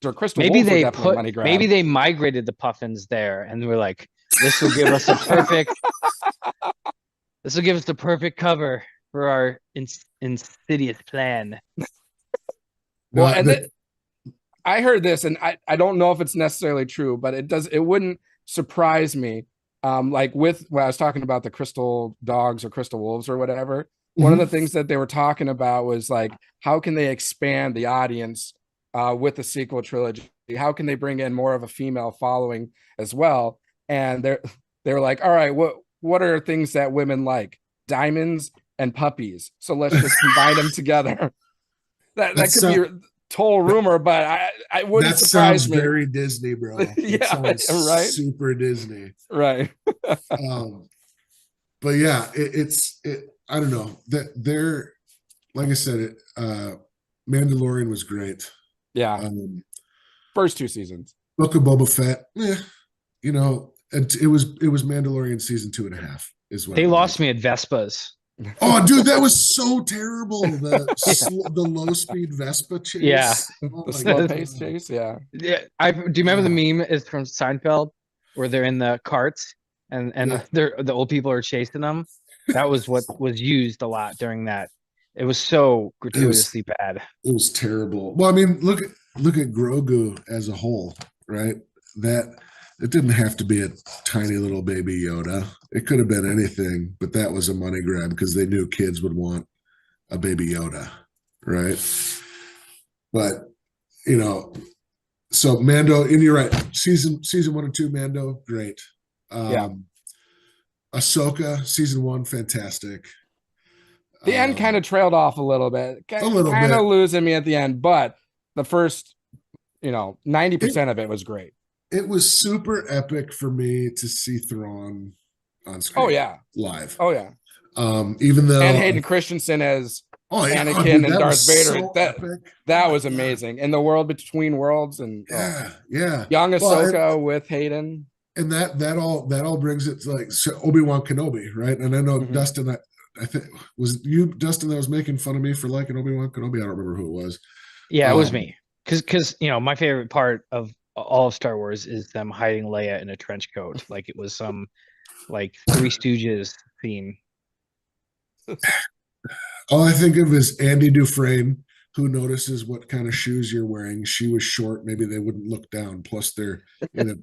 Speaker 2: or crystal wolves were definitely money grab.
Speaker 3: Maybe they migrated the puffins there, and they were like, "This will give us a perfect." This will give us the perfect cover for our insidious plan.
Speaker 2: I heard this, and I don't know if it's necessarily true, but it wouldn't surprise me. Like when I was talking about the crystal dogs or crystal wolves or whatever, one of the things that they were talking about was like, how can they expand the audience with the sequel trilogy? How can they bring in more of a female following as well? And they were like, all right, what are things that women like? Diamonds and puppies. So let's just combine them together. That could be a total rumor, but I wouldn't surprise me.
Speaker 4: That sounds very Disney, bro.
Speaker 2: Right?
Speaker 4: Super Disney.
Speaker 2: Right.
Speaker 4: But yeah, I don't know. They're, like I said, Mandalorian was great.
Speaker 2: Yeah. First 2 seasons.
Speaker 4: Book of Boba Fett. it was Mandalorian season 2.5 is what
Speaker 3: They
Speaker 4: it
Speaker 3: lost
Speaker 4: was.
Speaker 3: me at Vespas.
Speaker 4: Oh, dude, that was so terrible. The low speed Vespa chase.
Speaker 3: Yeah.
Speaker 4: Oh
Speaker 2: The
Speaker 4: my
Speaker 2: slow
Speaker 4: God.
Speaker 2: pace chase, yeah.
Speaker 3: Yeah, do you remember the meme is from Seinfeld where they're in the carts and
Speaker 4: Yeah.
Speaker 3: the old people are chasing them? That was what was used a lot during that. It was so gratuitously bad.
Speaker 4: It was terrible. Well, I mean, look at Grogu as a whole, right? That it didn't have to be a tiny little baby Yoda. It could have been anything, but that was a money grab because they knew kids would want a baby Yoda, right? But so Mando, and you're right. Season 1 and 2, Mando, great.
Speaker 2: Yeah.
Speaker 4: Ahsoka, season 1, fantastic.
Speaker 2: The end kind of trailed off a little bit.
Speaker 4: A little
Speaker 2: kind
Speaker 4: bit.
Speaker 2: of losing me at the end, but the first, 90% of it was great.
Speaker 4: It was super epic for me to see Thrawn on screen.
Speaker 2: Oh yeah,
Speaker 4: live.
Speaker 2: Oh yeah.
Speaker 4: Even though
Speaker 2: And Hayden Christensen as Anakin
Speaker 4: dude,
Speaker 2: and
Speaker 4: that
Speaker 2: Darth
Speaker 4: was
Speaker 2: Vader.
Speaker 4: so
Speaker 2: that
Speaker 4: epic.
Speaker 2: that
Speaker 4: Oh
Speaker 2: was
Speaker 4: my God.
Speaker 2: amazing. In the world between worlds and
Speaker 4: Yeah.
Speaker 2: young
Speaker 4: Well,
Speaker 2: Ahsoka with Hayden.
Speaker 4: and that all brings it to like Obi-Wan Kenobi, right? And I know
Speaker 2: Mhm.
Speaker 4: Dustin, I think was you, Dustin, that was making fun of me for liking Obi-Wan Kenobi. I don't remember who it was.
Speaker 3: Yeah, it was me. Because my favorite part of all of Star Wars is them hiding Leia in a trench coat, like it was some like Three Stooges theme.
Speaker 4: All I think of is Andy Dufresne, who notices what kind of shoes you're wearing. She was short, maybe they wouldn't look down. Plus, they're in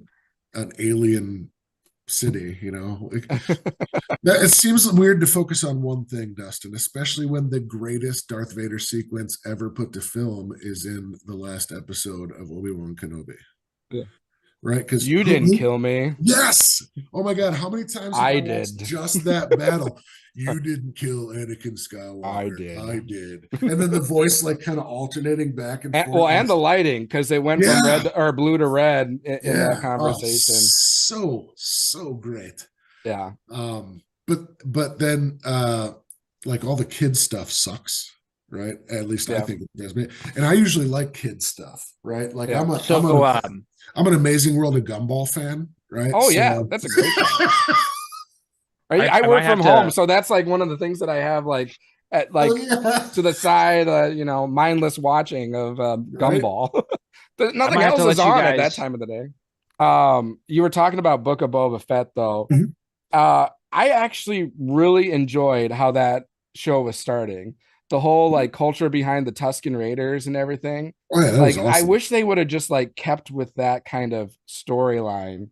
Speaker 4: an alien city, It seems weird to focus on one thing, Dustin, especially when the greatest Darth Vader sequence ever put to film is in the last episode of Obi-Wan Kenobi.
Speaker 2: Yeah.
Speaker 4: Right? Because
Speaker 2: You didn't kill me.
Speaker 4: Yes. Oh my God. How many times have
Speaker 2: I
Speaker 4: watched
Speaker 2: did.
Speaker 4: just that battle? You didn't kill Anakin Skywalker.
Speaker 2: I did.
Speaker 4: I did. And then the voice like kind of alternating back and forth.
Speaker 2: Well, and the lighting, because they went from red or blue to red in that
Speaker 4: Oh,
Speaker 2: conversation.
Speaker 4: so great.
Speaker 2: Yeah.
Speaker 4: But then like all the kid stuff sucks, right? At least I think it does. And I usually like kid stuff, right? Like I'm an Amazing World of Gumball fan, right?
Speaker 2: Oh yeah, that's a great one. I work from home, so that's like one of the things that I have like at to the side, mindless watching of Gumball. Nothing else is on at that time of the day. You were talking about Book of Boba Fett, though.
Speaker 4: Mm-hmm.
Speaker 2: I actually really enjoyed how that show was starting. The whole like culture behind the Tusken Raiders and everything.
Speaker 4: Oh, yeah, that was awesome.
Speaker 2: I wish they would have just like kept with that kind of storyline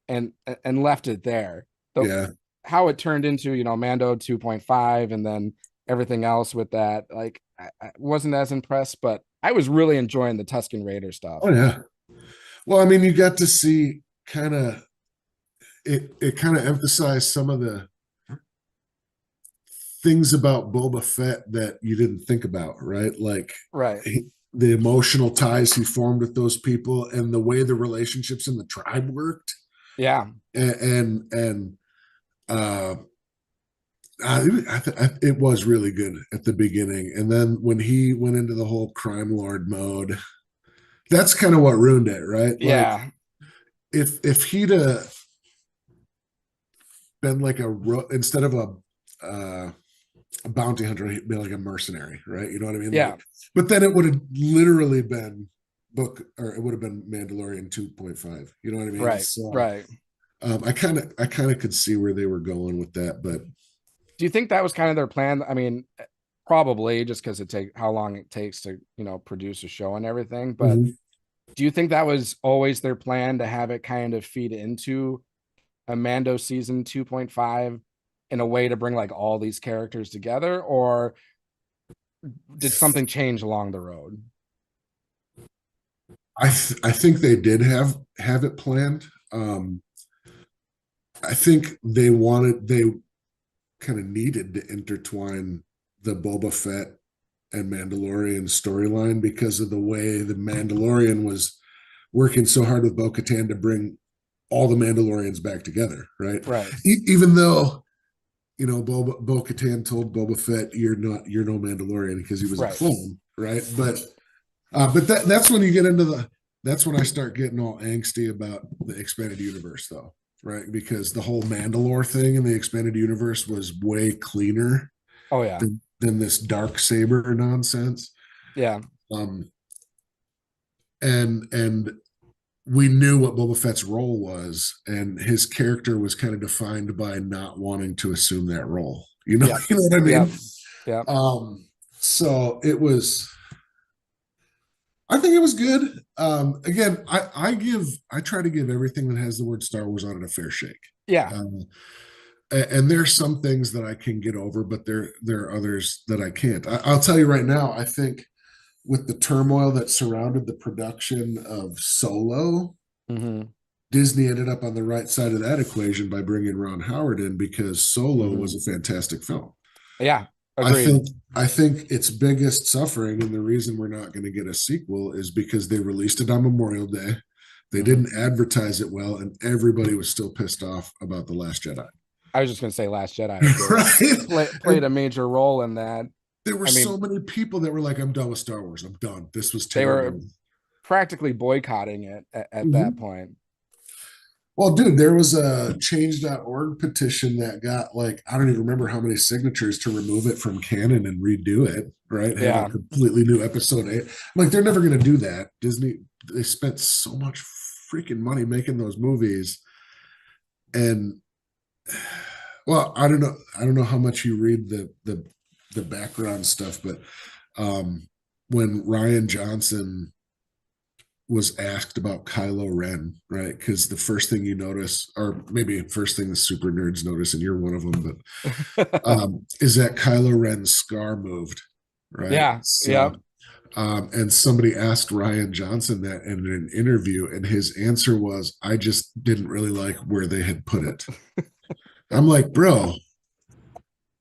Speaker 2: and left it there. How it turned into, Mando 2.5 and then everything else with that. Like I wasn't as impressed, but I was really enjoying the Tusken Raider stuff.
Speaker 4: Oh yeah. Well, I mean, you got to see it kind of emphasized some of the things about Boba Fett that you didn't think about, right? Like the emotional ties he formed with those people and the way the relationships in the tribe worked.
Speaker 2: Yeah.
Speaker 4: And it was really good at the beginning. And then when he went into the whole crime lord mode, that's kind of what ruined it, right?
Speaker 2: Yeah.
Speaker 4: Like, if he'd been like instead of a bounty hunter, he'd be like a mercenary, right? You know what I mean?
Speaker 2: Yeah.
Speaker 4: Like, but then it would have literally been it would have been Mandalorian 2.5. You know what I mean?
Speaker 2: Right.
Speaker 4: So,
Speaker 2: right.
Speaker 4: I kind of could see where they were going with that, but
Speaker 2: do you think that was kind of their plan? I mean, probably just because how long it takes to produce a show and everything. But do you think that was always their plan to have it kind of feed into a Mando season 2.5 in a way to bring like all these characters together, or did something change along the road?
Speaker 4: I think they did have it planned. I think they kind of needed to intertwine the Boba Fett and Mandalorian storyline because of the way the Mandalorian was working so hard with Bo-Katan to bring all the Mandalorians back together, right?
Speaker 2: Right.
Speaker 4: Even though, Bo-Katan told Boba Fett, you're no Mandalorian because he was a clone, right? But that's when you get into that's when I start getting all angsty about the expanded universe, though, right? Because the whole Mandalore thing in the expanded universe was way cleaner
Speaker 2: Oh yeah.
Speaker 4: than this dark saber nonsense.
Speaker 2: Yeah.
Speaker 4: And we knew what Boba Fett's role was, and his character was kind of defined by not wanting to assume that role. You know,
Speaker 2: Yeah.
Speaker 4: you know what I mean?
Speaker 2: Yeah.
Speaker 4: So it was. I think it was good. Again, I try to give everything that has the word Star Wars on it a fair shake.
Speaker 2: Yeah.
Speaker 4: And there's some things that I can get over, but there are others that I can't. I'll tell you right now, I think with the turmoil that surrounded the production of Solo,
Speaker 2: Mm-hmm.
Speaker 4: Disney ended up on the right side of that equation by bringing Ron Howard in, because Solo was a fantastic film.
Speaker 2: Yeah. Agreed.
Speaker 4: I think its biggest suffering, and the reason we're not going to get a sequel, is because they released it on Memorial Day. They didn't advertise it well, and everybody was still pissed off about The Last Jedi.
Speaker 2: I was just going to say Last Jedi
Speaker 4: Right?
Speaker 2: played a major role in that.
Speaker 4: There were so many people that were like, I'm done with Star Wars. I'm done. This was terrible.
Speaker 2: They were practically boycotting it at that point.
Speaker 4: Well, dude, there was a change.org petition that got like, I don't even remember how many signatures to remove it from canon and redo it, right? Have a completely new episode 8. I'm like, they're never going to do that. Disney, they spent so much freaking money making those movies. And well, I don't know how much you read the background stuff, but when Rian Johnson was asked about Kylo Ren, right? Because the first thing you notice, or maybe first thing the super nerds notice, and you're one of them, but is that Kylo Ren's scar moved, right?
Speaker 2: Yeah.
Speaker 4: So, and somebody asked Rian Johnson that in an interview, and his answer was, I just didn't really like where they had put it. I'm like, bro,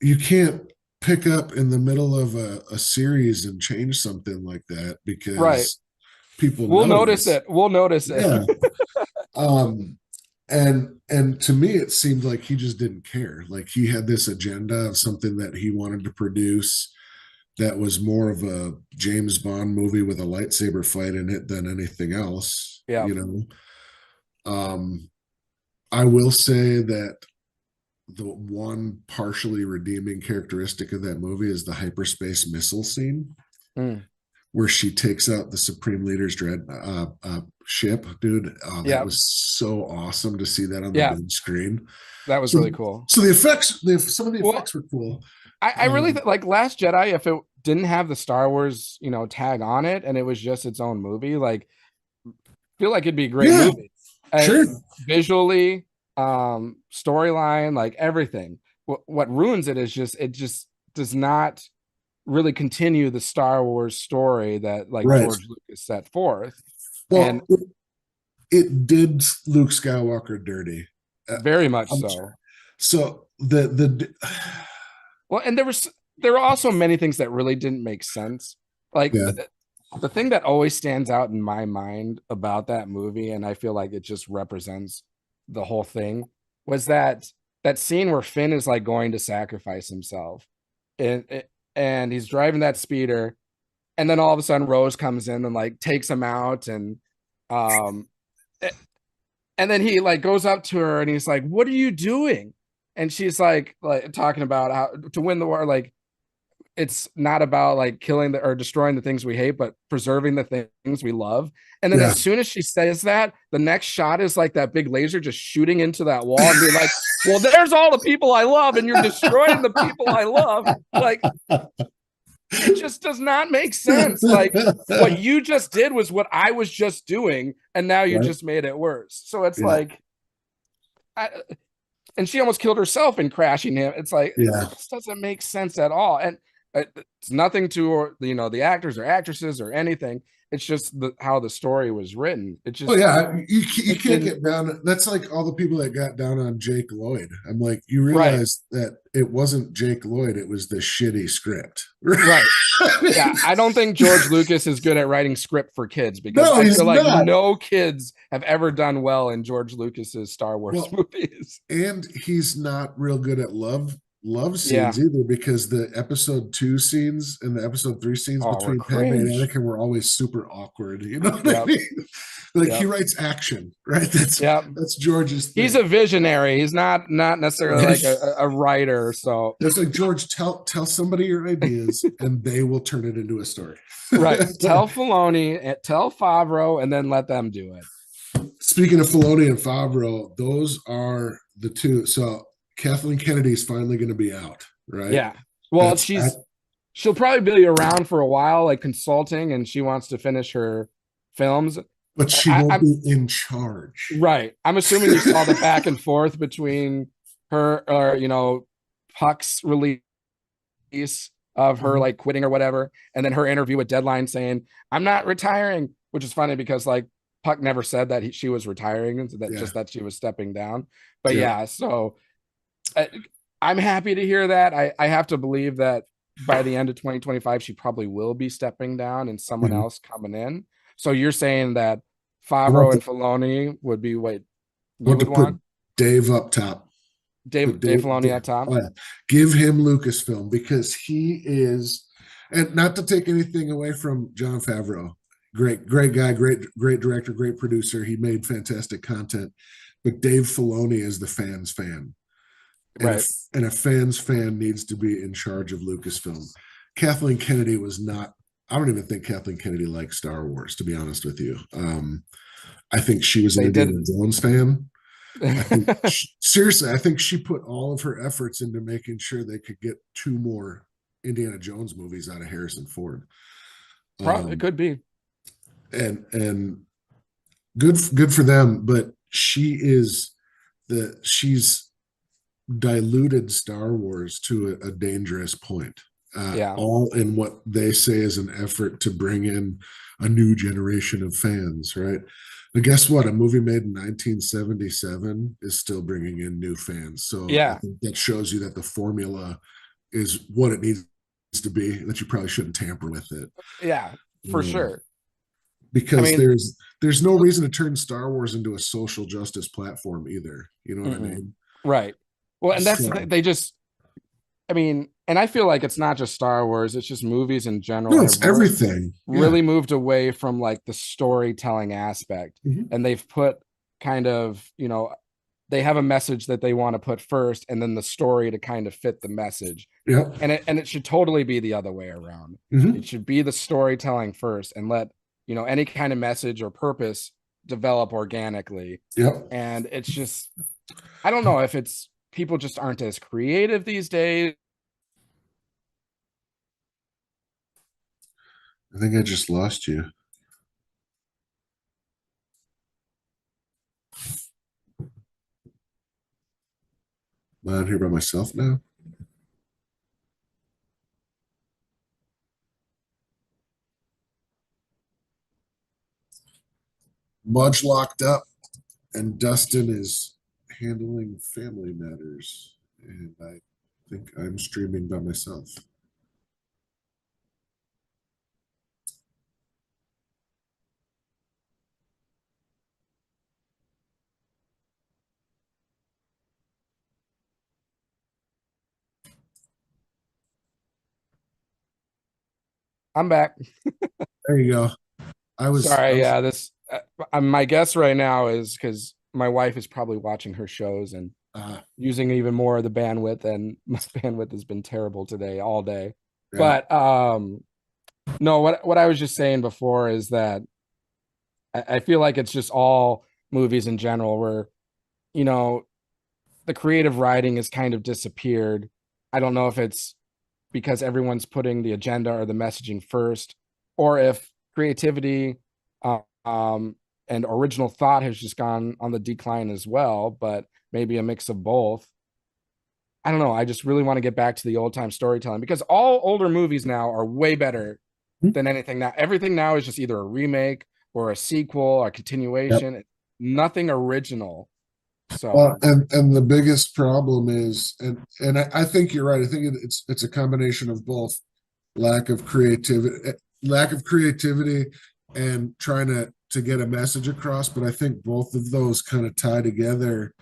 Speaker 4: you can't pick up in the middle of a series and change something like that, because people
Speaker 2: will notice it. We'll notice it.
Speaker 4: Yeah. And to me, it seemed like he just didn't care. Like he had this agenda of something that he wanted to produce that was more of a James Bond movie with a lightsaber fight in it than anything else.
Speaker 2: Yeah.
Speaker 4: You know, I will say that the one partially redeeming characteristic of that movie is the hyperspace missile scene. Where she takes out the Supreme Leader's ship, dude. That was so awesome to see that on the big screen.
Speaker 2: That was really cool.
Speaker 4: So the effects, some of the effects were cool.
Speaker 2: I really like Last Jedi. If it didn't have the Star Wars, tag on it, and it was just its own movie, like, I feel like it'd be a great movie.
Speaker 4: Sure.
Speaker 2: Visually, storyline, like everything. What ruins it is it just does not really continue the Star Wars story that George Lucas set forth.
Speaker 4: Well,
Speaker 2: and
Speaker 4: it did Luke Skywalker dirty.
Speaker 2: Very much so.
Speaker 4: So
Speaker 2: well, and there were also many things that really didn't make sense. Like the thing that always stands out in my mind about that movie, and I feel like it just represents the whole thing, was that scene where Finn is like going to sacrifice himself. And he's driving that speeder, and then all of a sudden Rose comes in and like takes him out, and then he like goes up to her and he's like, "What are you doing?" And she's like talking about how to win the war, like it's not about like killing or destroying the things we hate, but preserving the things we love. And then as soon as she says that, the next shot is like that big laser just shooting into that wall and be like, well, there's all the people I love, and you're destroying the people I love. Like, it just does not make sense. Like, what you just did was what I was just doing, and now you just made it worse. So it's like, and she almost killed herself in crashing him. It's like, it just doesn't make sense at all. And it's nothing to the actors or actresses or anything. It's just how the story was written. It just
Speaker 4: you can't get down. That's like all the people that got down on Jake Lloyd. I'm like, you realize that it wasn't Jake Lloyd, it was the shitty script.
Speaker 2: Right. Yeah, I don't think George Lucas is good at writing script for kids, because I feel like no kids have ever done well in George Lucas's Star Wars movies.
Speaker 4: And he's not real good at love love
Speaker 2: Yeah.
Speaker 4: scenes either, because the episode 2 scenes and the episode 3 scenes
Speaker 2: Oh, we're
Speaker 4: between Padme and
Speaker 2: cringe.
Speaker 4: Anakin were always super awkward. You know what I
Speaker 2: Yep.
Speaker 4: mean? Like he
Speaker 2: Yep.
Speaker 4: writes action, right? That's
Speaker 2: Yep.
Speaker 4: George's thing.
Speaker 2: He's a visionary. He's not necessarily like a writer. So
Speaker 4: it's like, George, tell somebody your ideas and they will turn it into a story.
Speaker 2: right. Tell Filoni, tell Favreau, and then let them do it.
Speaker 4: Speaking of Filoni and Favreau, those are the two. So Kathleen Kennedy is finally going to be out, right?
Speaker 2: Yeah. Well, she'll probably be around for a while, like consulting, and she wants to finish her films.
Speaker 4: But she won't be in charge.
Speaker 2: Right. I'm assuming you saw the back and forth between her, or Puck's release of her like quitting or whatever, and then her interview with Deadline saying, "I'm not retiring," which is funny because like Puck never said that she was retiring, and just that she was stepping down. But so I'm happy to hear that. I have to believe that by the end of 2025, she probably will be stepping down and someone else coming in. So you're saying that Favreau and Filoni would be what you would want?
Speaker 4: Dave up top.
Speaker 2: Dave Filoni up top.
Speaker 4: Oh, yeah. Give him Lucasfilm, because he is, and not to take anything away from Jon Favreau, great guy, great director, great producer. He made fantastic content, but Dave Filoni is the fan's fan, and
Speaker 2: right?
Speaker 4: A fan's fan needs to be in charge of Lucasfilm. Kathleen Kennedy was not. I don't even think Kathleen Kennedy liked Star Wars, to be honest with you. I think she was an Indiana Jones fan. Seriously, I think she put all of her efforts into making sure they could get 2 more Indiana Jones movies out of Harrison Ford.
Speaker 2: It could be,
Speaker 4: and good for them. But she's diluted Star Wars to a dangerous point. All in what they say is an effort to bring in a new generation of fans, right? But guess what? A movie made in 1977 is still bringing in new fans. So I think that shows you that the formula is what it needs to be, that you probably shouldn't tamper with it.
Speaker 2: Yeah, for sure.
Speaker 4: Because there's no reason to turn Star Wars into a social justice platform either. You know what I mean?
Speaker 2: Right. Well, and that's and I feel like it's not just Star Wars, it's just movies in general.
Speaker 4: No, it's everything.
Speaker 2: Really moved away from like the storytelling aspect. And they've put kind of, they have a message that they want to put first, and then the story to kind of fit the message.
Speaker 4: Yeah.
Speaker 2: And it should totally be the other way around. It should be the storytelling first and let, any kind of message or purpose develop organically.
Speaker 4: Yep.
Speaker 2: And it's just, I don't know if it's people just aren't as creative these days.
Speaker 4: I think I just lost you. Am I out here by myself now? Mudge locked up, and Dustin is handling family matters, and I think I'm streaming by myself.
Speaker 2: I'm back.
Speaker 4: There you go.
Speaker 2: Sorry. My guess right now is because my wife is probably watching her shows and using even more of the bandwidth, and my bandwidth has been terrible today all day. Yeah. But no, what I was just saying before is that I feel like it's just all movies in general where, the creative writing has kind of disappeared. I don't know if it's because everyone's putting the agenda or the messaging first, or if creativity and original thought has just gone on the decline as well, but maybe a mix of both. I don't know. I just really want to get back to the old time storytelling, because all older movies now are way better than anything now. Everything now is just either a remake or a sequel or a continuation. Yep. Nothing original. So
Speaker 4: and the biggest problem is, and I think you're right. I think it's a combination of both lack of creativity and trying to get a message across. But I think both of those kind of tie together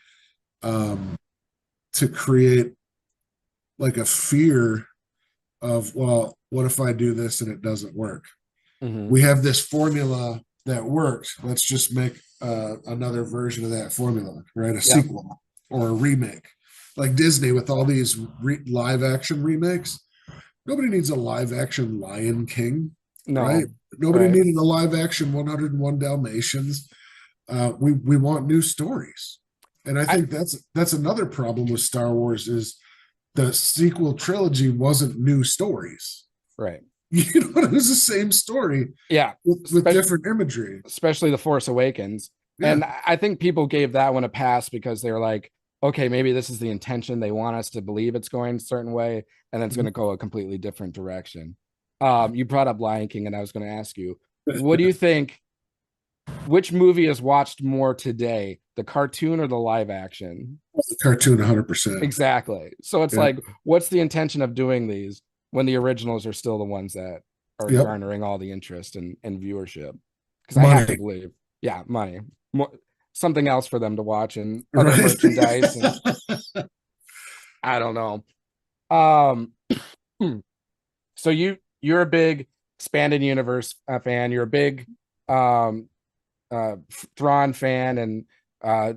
Speaker 4: to create like a fear of, well, what if I do this and it doesn't work? We have this formula that worked. Let's just make another version of that formula, right? A sequel or a remake. Like Disney with all these live action remakes. Nobody needs a live action Lion King,
Speaker 2: No,
Speaker 4: right? Nobody
Speaker 2: right.
Speaker 4: needed a live action 101 Dalmatians. We want new stories. And I think that's another problem with Star Wars is the sequel trilogy wasn't new stories.
Speaker 2: Right.
Speaker 4: You know, it was the same story.
Speaker 2: Yeah.
Speaker 4: With different imagery.
Speaker 2: Especially The Force Awakens.
Speaker 4: Yeah.
Speaker 2: And I think people gave that one a pass because they were like, okay, maybe this is the intention. They want us to believe it's going a certain way, and then it's going to go a completely different direction. You brought up Lion King, and I was going to ask you, what do you think? Which movie is watched more today, the cartoon or the live action?
Speaker 4: The cartoon, 100%.
Speaker 2: Exactly. So it's like, what's the intention of doing these when the originals are still the ones that are garnering all the interest and viewership? Because I have to believe, money, something else for them to watch and other merchandise. And, I don't know. So you're a big expanded universe fan. You're a big Thrawn fan and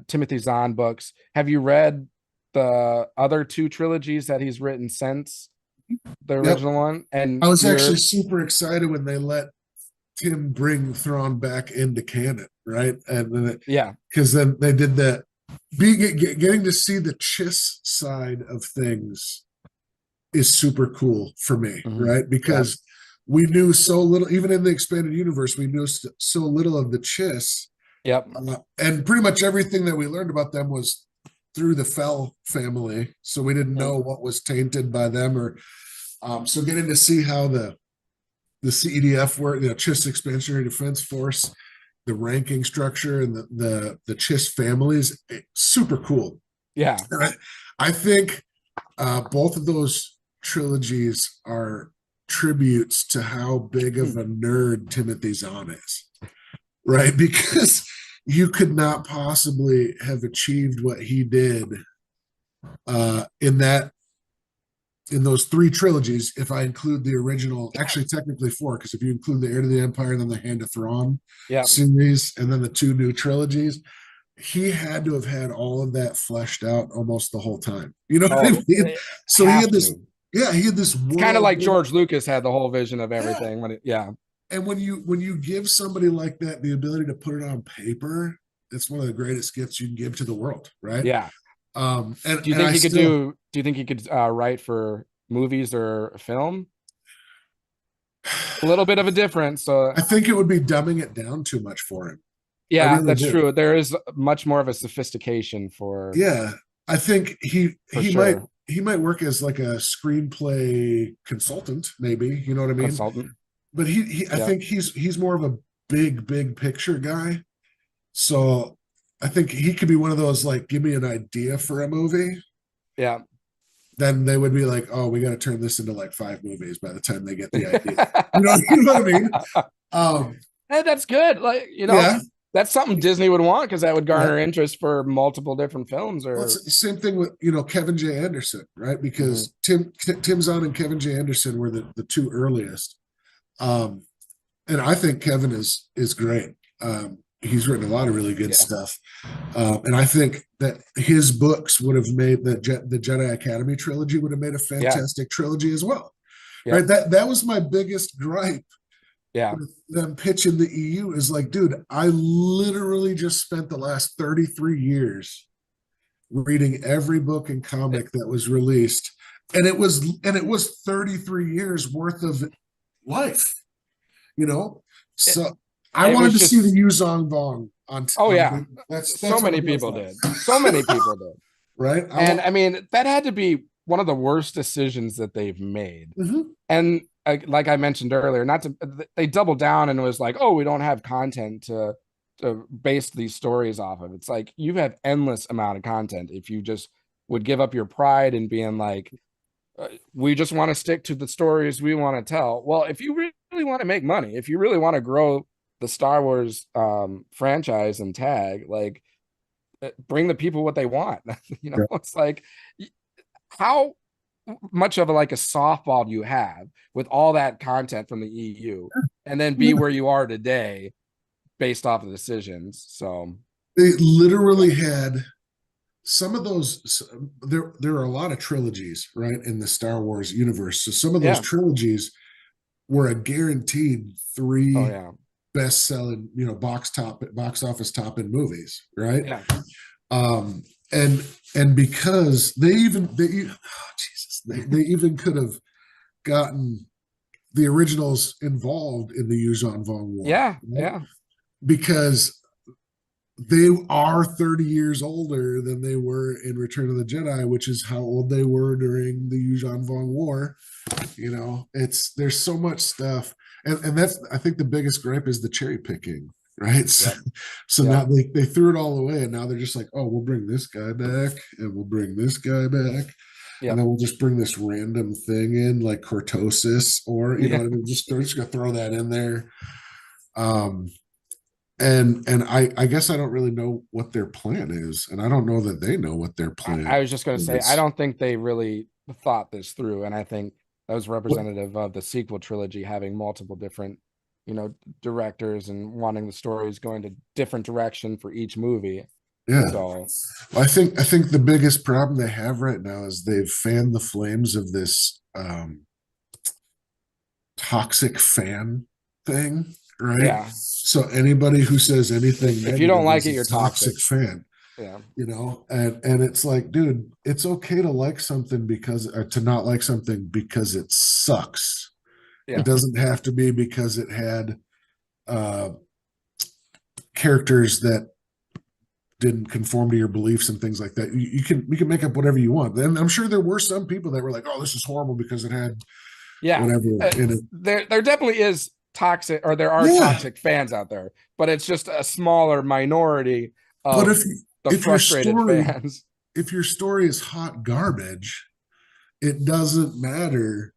Speaker 2: Timothy Zahn books. Have you read the other two trilogies that he's written since the original one? And
Speaker 4: I was actually super excited when they let Tim bring Thrawn back into canon, right? And then because then they did that. Getting to see the Chiss side of things is super cool for me, right? Because we knew so little, even in the expanded universe, we knew so little of the Chiss. And pretty much everything that we learned about them was through the Fell family. So we didn't know what was tainted by them, or so getting to see how the CEDF work, the Chiss Expansionary Defense Force, the ranking structure, and the Chiss families, super cool.
Speaker 2: Yeah.
Speaker 4: And I think both of those trilogies are tributes to how big of a nerd Timothy Zahn is, right? Because you could not possibly have achieved what he did in those three trilogies, if I include the original, actually technically four, because if you include the Heir to the Empire and then the Hand of Thrawn series, and then the two new trilogies, he had to have had all of that fleshed out almost the whole time. You know what I mean? So he had this, he had this.
Speaker 2: It's kind of like George Lucas had the whole vision of everything.
Speaker 4: And when you give somebody like that the ability to put it on paper, it's one of the greatest gifts you can give to the world, right?
Speaker 2: Yeah.
Speaker 4: And
Speaker 2: do you think he could do you think he could write for movies or film? A little bit of a difference. So
Speaker 4: I think it would be dumbing it down too much for him.
Speaker 2: Yeah, really that's true. There is much more of a sophistication for.
Speaker 4: Yeah, I think he might work as like a screenplay consultant, maybe. You know what I mean?
Speaker 2: Consultant.
Speaker 4: But I think he's more of a big picture guy. So I think he could be one of those, like, give me an idea for a movie.
Speaker 2: Yeah.
Speaker 4: Then they would be like, oh, we got to turn this into like 5 movies by the time they get the idea. you know what I mean?
Speaker 2: And that's good. Like, that's something Disney would want, because that would garner interest for multiple different films. Or
Speaker 4: it's the same thing with Kevin J. Anderson, right? Because Tim Zahn and Kevin J. Anderson were the two earliest. And I think Kevin is great. He's written a lot of really good stuff. And I think that his books would have made the Jedi Academy trilogy would have made a fantastic trilogy as well. Right? That was my biggest gripe. Them pitching the EU is like, dude, I literally just spent the last 33 years reading every book and comic that was released. And it was 33 years worth of life, So I wanted to see the Yuzong Bong on.
Speaker 2: That's so many people did. So many people did.
Speaker 4: Right.
Speaker 2: I mean, that had to be one of the worst decisions that they've made. And like I mentioned earlier, they doubled down and it was like, oh, we don't have content to base these stories off of. It's like, you have endless amount of content if you just would give up your pride and being like, we just want to stick to the stories we want to tell. Well, if you really want to make money, if you really want to grow the Star Wars franchise and tag, like, bring the people what they want. It's like, how much of like a softball do you have with all that content from the EU, and then be where you are today based off of decisions. So
Speaker 4: they literally had some of those. There are a lot of trilogies, right, in the Star Wars universe. So some of those trilogies were a guaranteed 3 best-selling, box office topping movies, right?
Speaker 2: Yeah.
Speaker 4: And because they even could have gotten the originals involved in the Yuuzhan Vong War.
Speaker 2: Yeah,
Speaker 4: right?
Speaker 2: yeah.
Speaker 4: Because they are 30 years older than they were in Return of the Jedi, which is how old they were during the Yuuzhan Vong War. There's so much stuff. And that's, I think the biggest gripe is the cherry picking, right? So now they threw it all away, and now they're just like, oh, we'll bring this guy back, and we'll bring this guy back. And then we'll just bring this random thing in like cortosis, or you know what I mean? They're just gonna throw that in there. And I guess I don't really know what their plan is, and I don't know that they know what their plan.
Speaker 2: I was just gonna say, I don't think they really thought this through, and I think that was representative of the sequel trilogy having multiple different, directors and wanting the stories going to different direction for each movie.
Speaker 4: Yeah.
Speaker 2: So
Speaker 4: I think the biggest problem they have right now is they've fanned the flames of this toxic fan thing, right?
Speaker 2: Yeah.
Speaker 4: So anybody who says anything,
Speaker 2: if you don't like it, you're
Speaker 4: toxic fan.
Speaker 2: Yeah.
Speaker 4: And it's like, dude, it's okay to like something to not like something because it sucks. Yeah. It doesn't have to be because it had characters that didn't conform to your beliefs and things like that. You can make up whatever you want. And I'm sure there were some people that were like, oh, this is horrible because it had whatever in it.
Speaker 2: There definitely is toxic, or there are toxic fans out there, but it's just a smaller minority of the frustrated fans.
Speaker 4: If your story is hot garbage, it doesn't matter,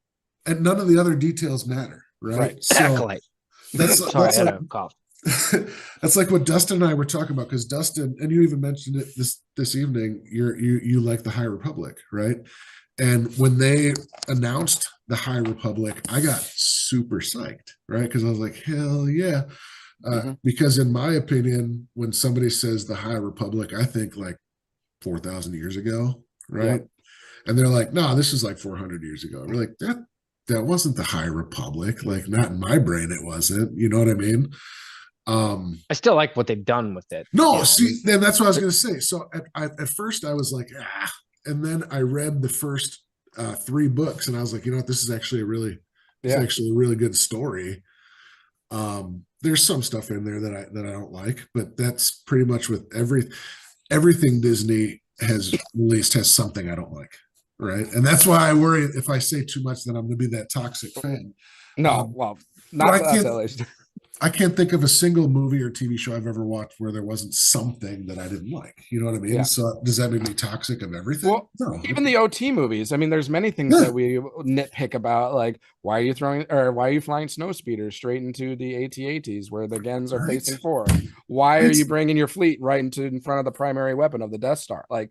Speaker 4: and none of the other details matter, right? So that's
Speaker 3: sorry, I have a cough.
Speaker 4: That's like what Dustin and I were talking about, because Dustin, and you even mentioned it this evening, you like the High Republic, right? And when they announced the High Republic, I got super psyched, right? Because I was like, hell yeah. Because in my opinion, when somebody says the High Republic, I think like 4,000 years ago, right? And they're like, no, this is like 400 years ago. And we're like, that wasn't the High Republic. Like, not in my brain, it wasn't. You know what I mean?
Speaker 3: I still like what they've done with it.
Speaker 4: No, see, then that's what I was going to say. So at first I was like, and then I read the first 3 books, and I was like, you know what, this is actually a really good story. There's some stuff in there that I don't like, but that's pretty much with everything Disney has released has something I don't like, right? And that's why I worry if I say too much that I'm going to be that toxic fan.
Speaker 2: No, well, not that.
Speaker 4: I can't think of a single movie or TV show I've ever watched where there wasn't something that I didn't like. You know what I mean? Yeah. So does that make me toxic of everything?
Speaker 2: Well, no. Even the OT movies. I mean, there's many things that we nitpick about, like why are you flying snow speeders straight into the AT-ATs where the Gens are facing forward? Why are you bringing your fleet right in front of the primary weapon of the Death Star? Like,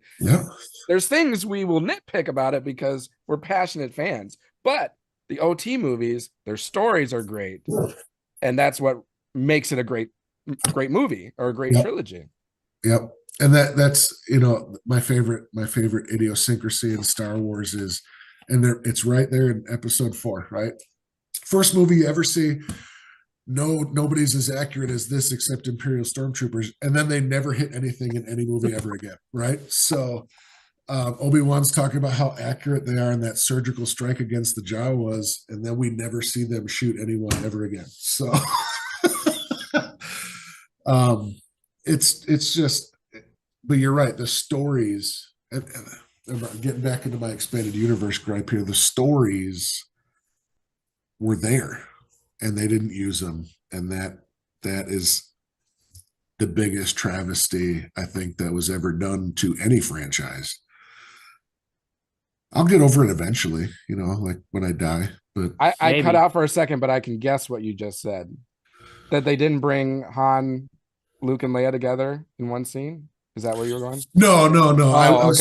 Speaker 2: there's things we will nitpick about it because we're passionate fans. But the OT movies, their stories are great. And that's what makes it a great movie or a great trilogy.
Speaker 4: Yep. And that's, my favorite idiosyncrasy in Star Wars is, and it's right there in episode 4, right? First movie you ever see, nobody's as accurate as this except Imperial Stormtroopers. And then they never hit anything in any movie ever again, right? So Obi-Wan's talking about how accurate they are in that surgical strike against the Jawas, and then we never see them shoot anyone ever again. So it's just, but you're right, the stories, and getting back into my expanded universe gripe here, the stories were there and they didn't use them, and that is the biggest travesty I think that was ever done to any franchise. I'll get over it eventually, like when I die. But
Speaker 2: I cut out for a second, but I can guess what you just said. That they didn't bring Han, Luke, and Leia together in one scene. Is that where you were going?
Speaker 4: No.
Speaker 2: Oh,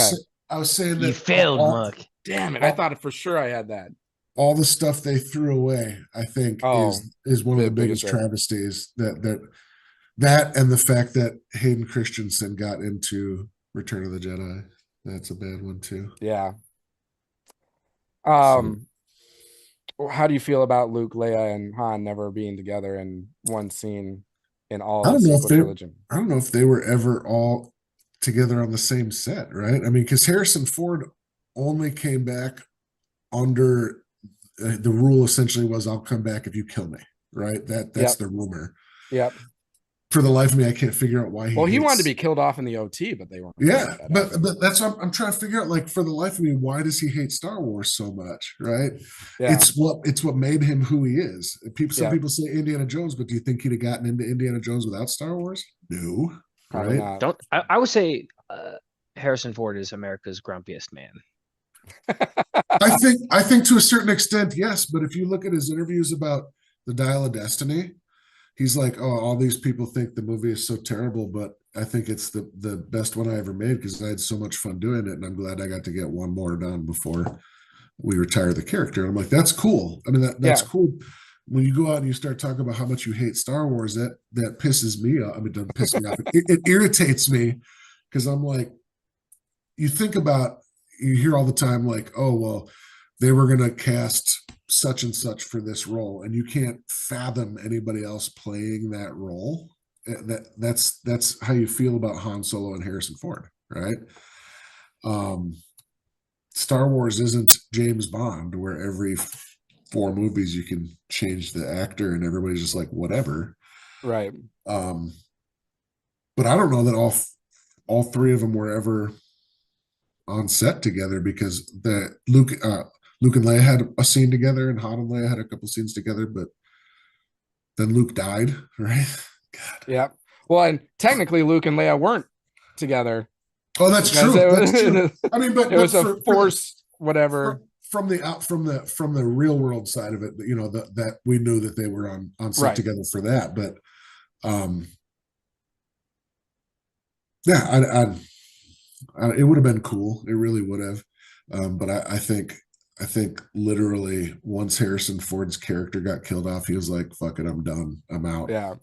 Speaker 4: I was saying that
Speaker 3: you failed, Mark.
Speaker 2: Damn it! I thought for sure I had that.
Speaker 4: All the stuff they threw away, I think,
Speaker 2: Oh,
Speaker 4: is one of
Speaker 2: the
Speaker 4: the biggest
Speaker 2: biggest rip.
Speaker 4: travesties. That and the fact that Hayden Christensen got into Return of the Jedi. That's a bad one too.
Speaker 2: Yeah.
Speaker 4: So,
Speaker 2: How do you feel about Luke, Leia, and Han never being together in one scene in all
Speaker 4: I
Speaker 2: the
Speaker 4: don't know if
Speaker 2: sequel
Speaker 4: they
Speaker 2: trilogy?
Speaker 4: I don't know if they were ever all together on the same set, right? I mean, because Harrison Ford only came back under the rule essentially was I'll come back if you kill me, right? That's
Speaker 2: Yep.
Speaker 4: the rumor.
Speaker 2: Yep.
Speaker 4: For the life of me, I can't figure out why he.
Speaker 2: Well, he
Speaker 4: hates...
Speaker 2: wanted to be killed off in the OT, but they weren't.
Speaker 4: Yeah, but that's what I'm trying to figure out. Like, for the life of me, why does he hate Star Wars so much? Right?
Speaker 2: Yeah.
Speaker 4: It's what made him who he is. Some people say Indiana Jones, but do you think he'd have gotten into Indiana Jones without Star Wars? No,
Speaker 2: Probably
Speaker 4: right?
Speaker 2: not.
Speaker 3: I would say Harrison Ford is America's grumpiest man.
Speaker 4: I think to a certain extent, yes. But if you look at his interviews about the Dial of Destiny, he's like, oh, all these people think the movie is so terrible, but I think it's the best one I ever made because I had so much fun doing it, and I'm glad I got to get one more done before we retire the character. And I'm like, that's cool. I mean, that's cool. When you go out and you start talking about how much you hate Star Wars, that pisses me off. I mean, it doesn't piss me off. It irritates me because I'm like, you hear all the time like, oh, well, they were going to cast such and such for this role, and you can't fathom anybody else playing that role. That's how you feel about Han Solo and Harrison Ford, right? Star Wars isn't James Bond, where every 4 movies you can change the actor and everybody's just like whatever,
Speaker 2: right?
Speaker 4: But I don't know that all 3 of them were ever on set together because Luke and Leia had a scene together, and Han and Leia had a couple scenes together, but then Luke died, right? God.
Speaker 2: Yeah. Well, and technically Luke and Leia weren't together.
Speaker 4: Oh, that's true. That's true. I mean, but
Speaker 2: it was a forced whatever
Speaker 4: from the real world side of it. You know, that we knew that they were on set together for that. But yeah, it would have been cool. It really would have. But I think literally once Harrison Ford's character got killed off, he was like, "Fuck it, I'm done. I'm out."
Speaker 2: Yeah.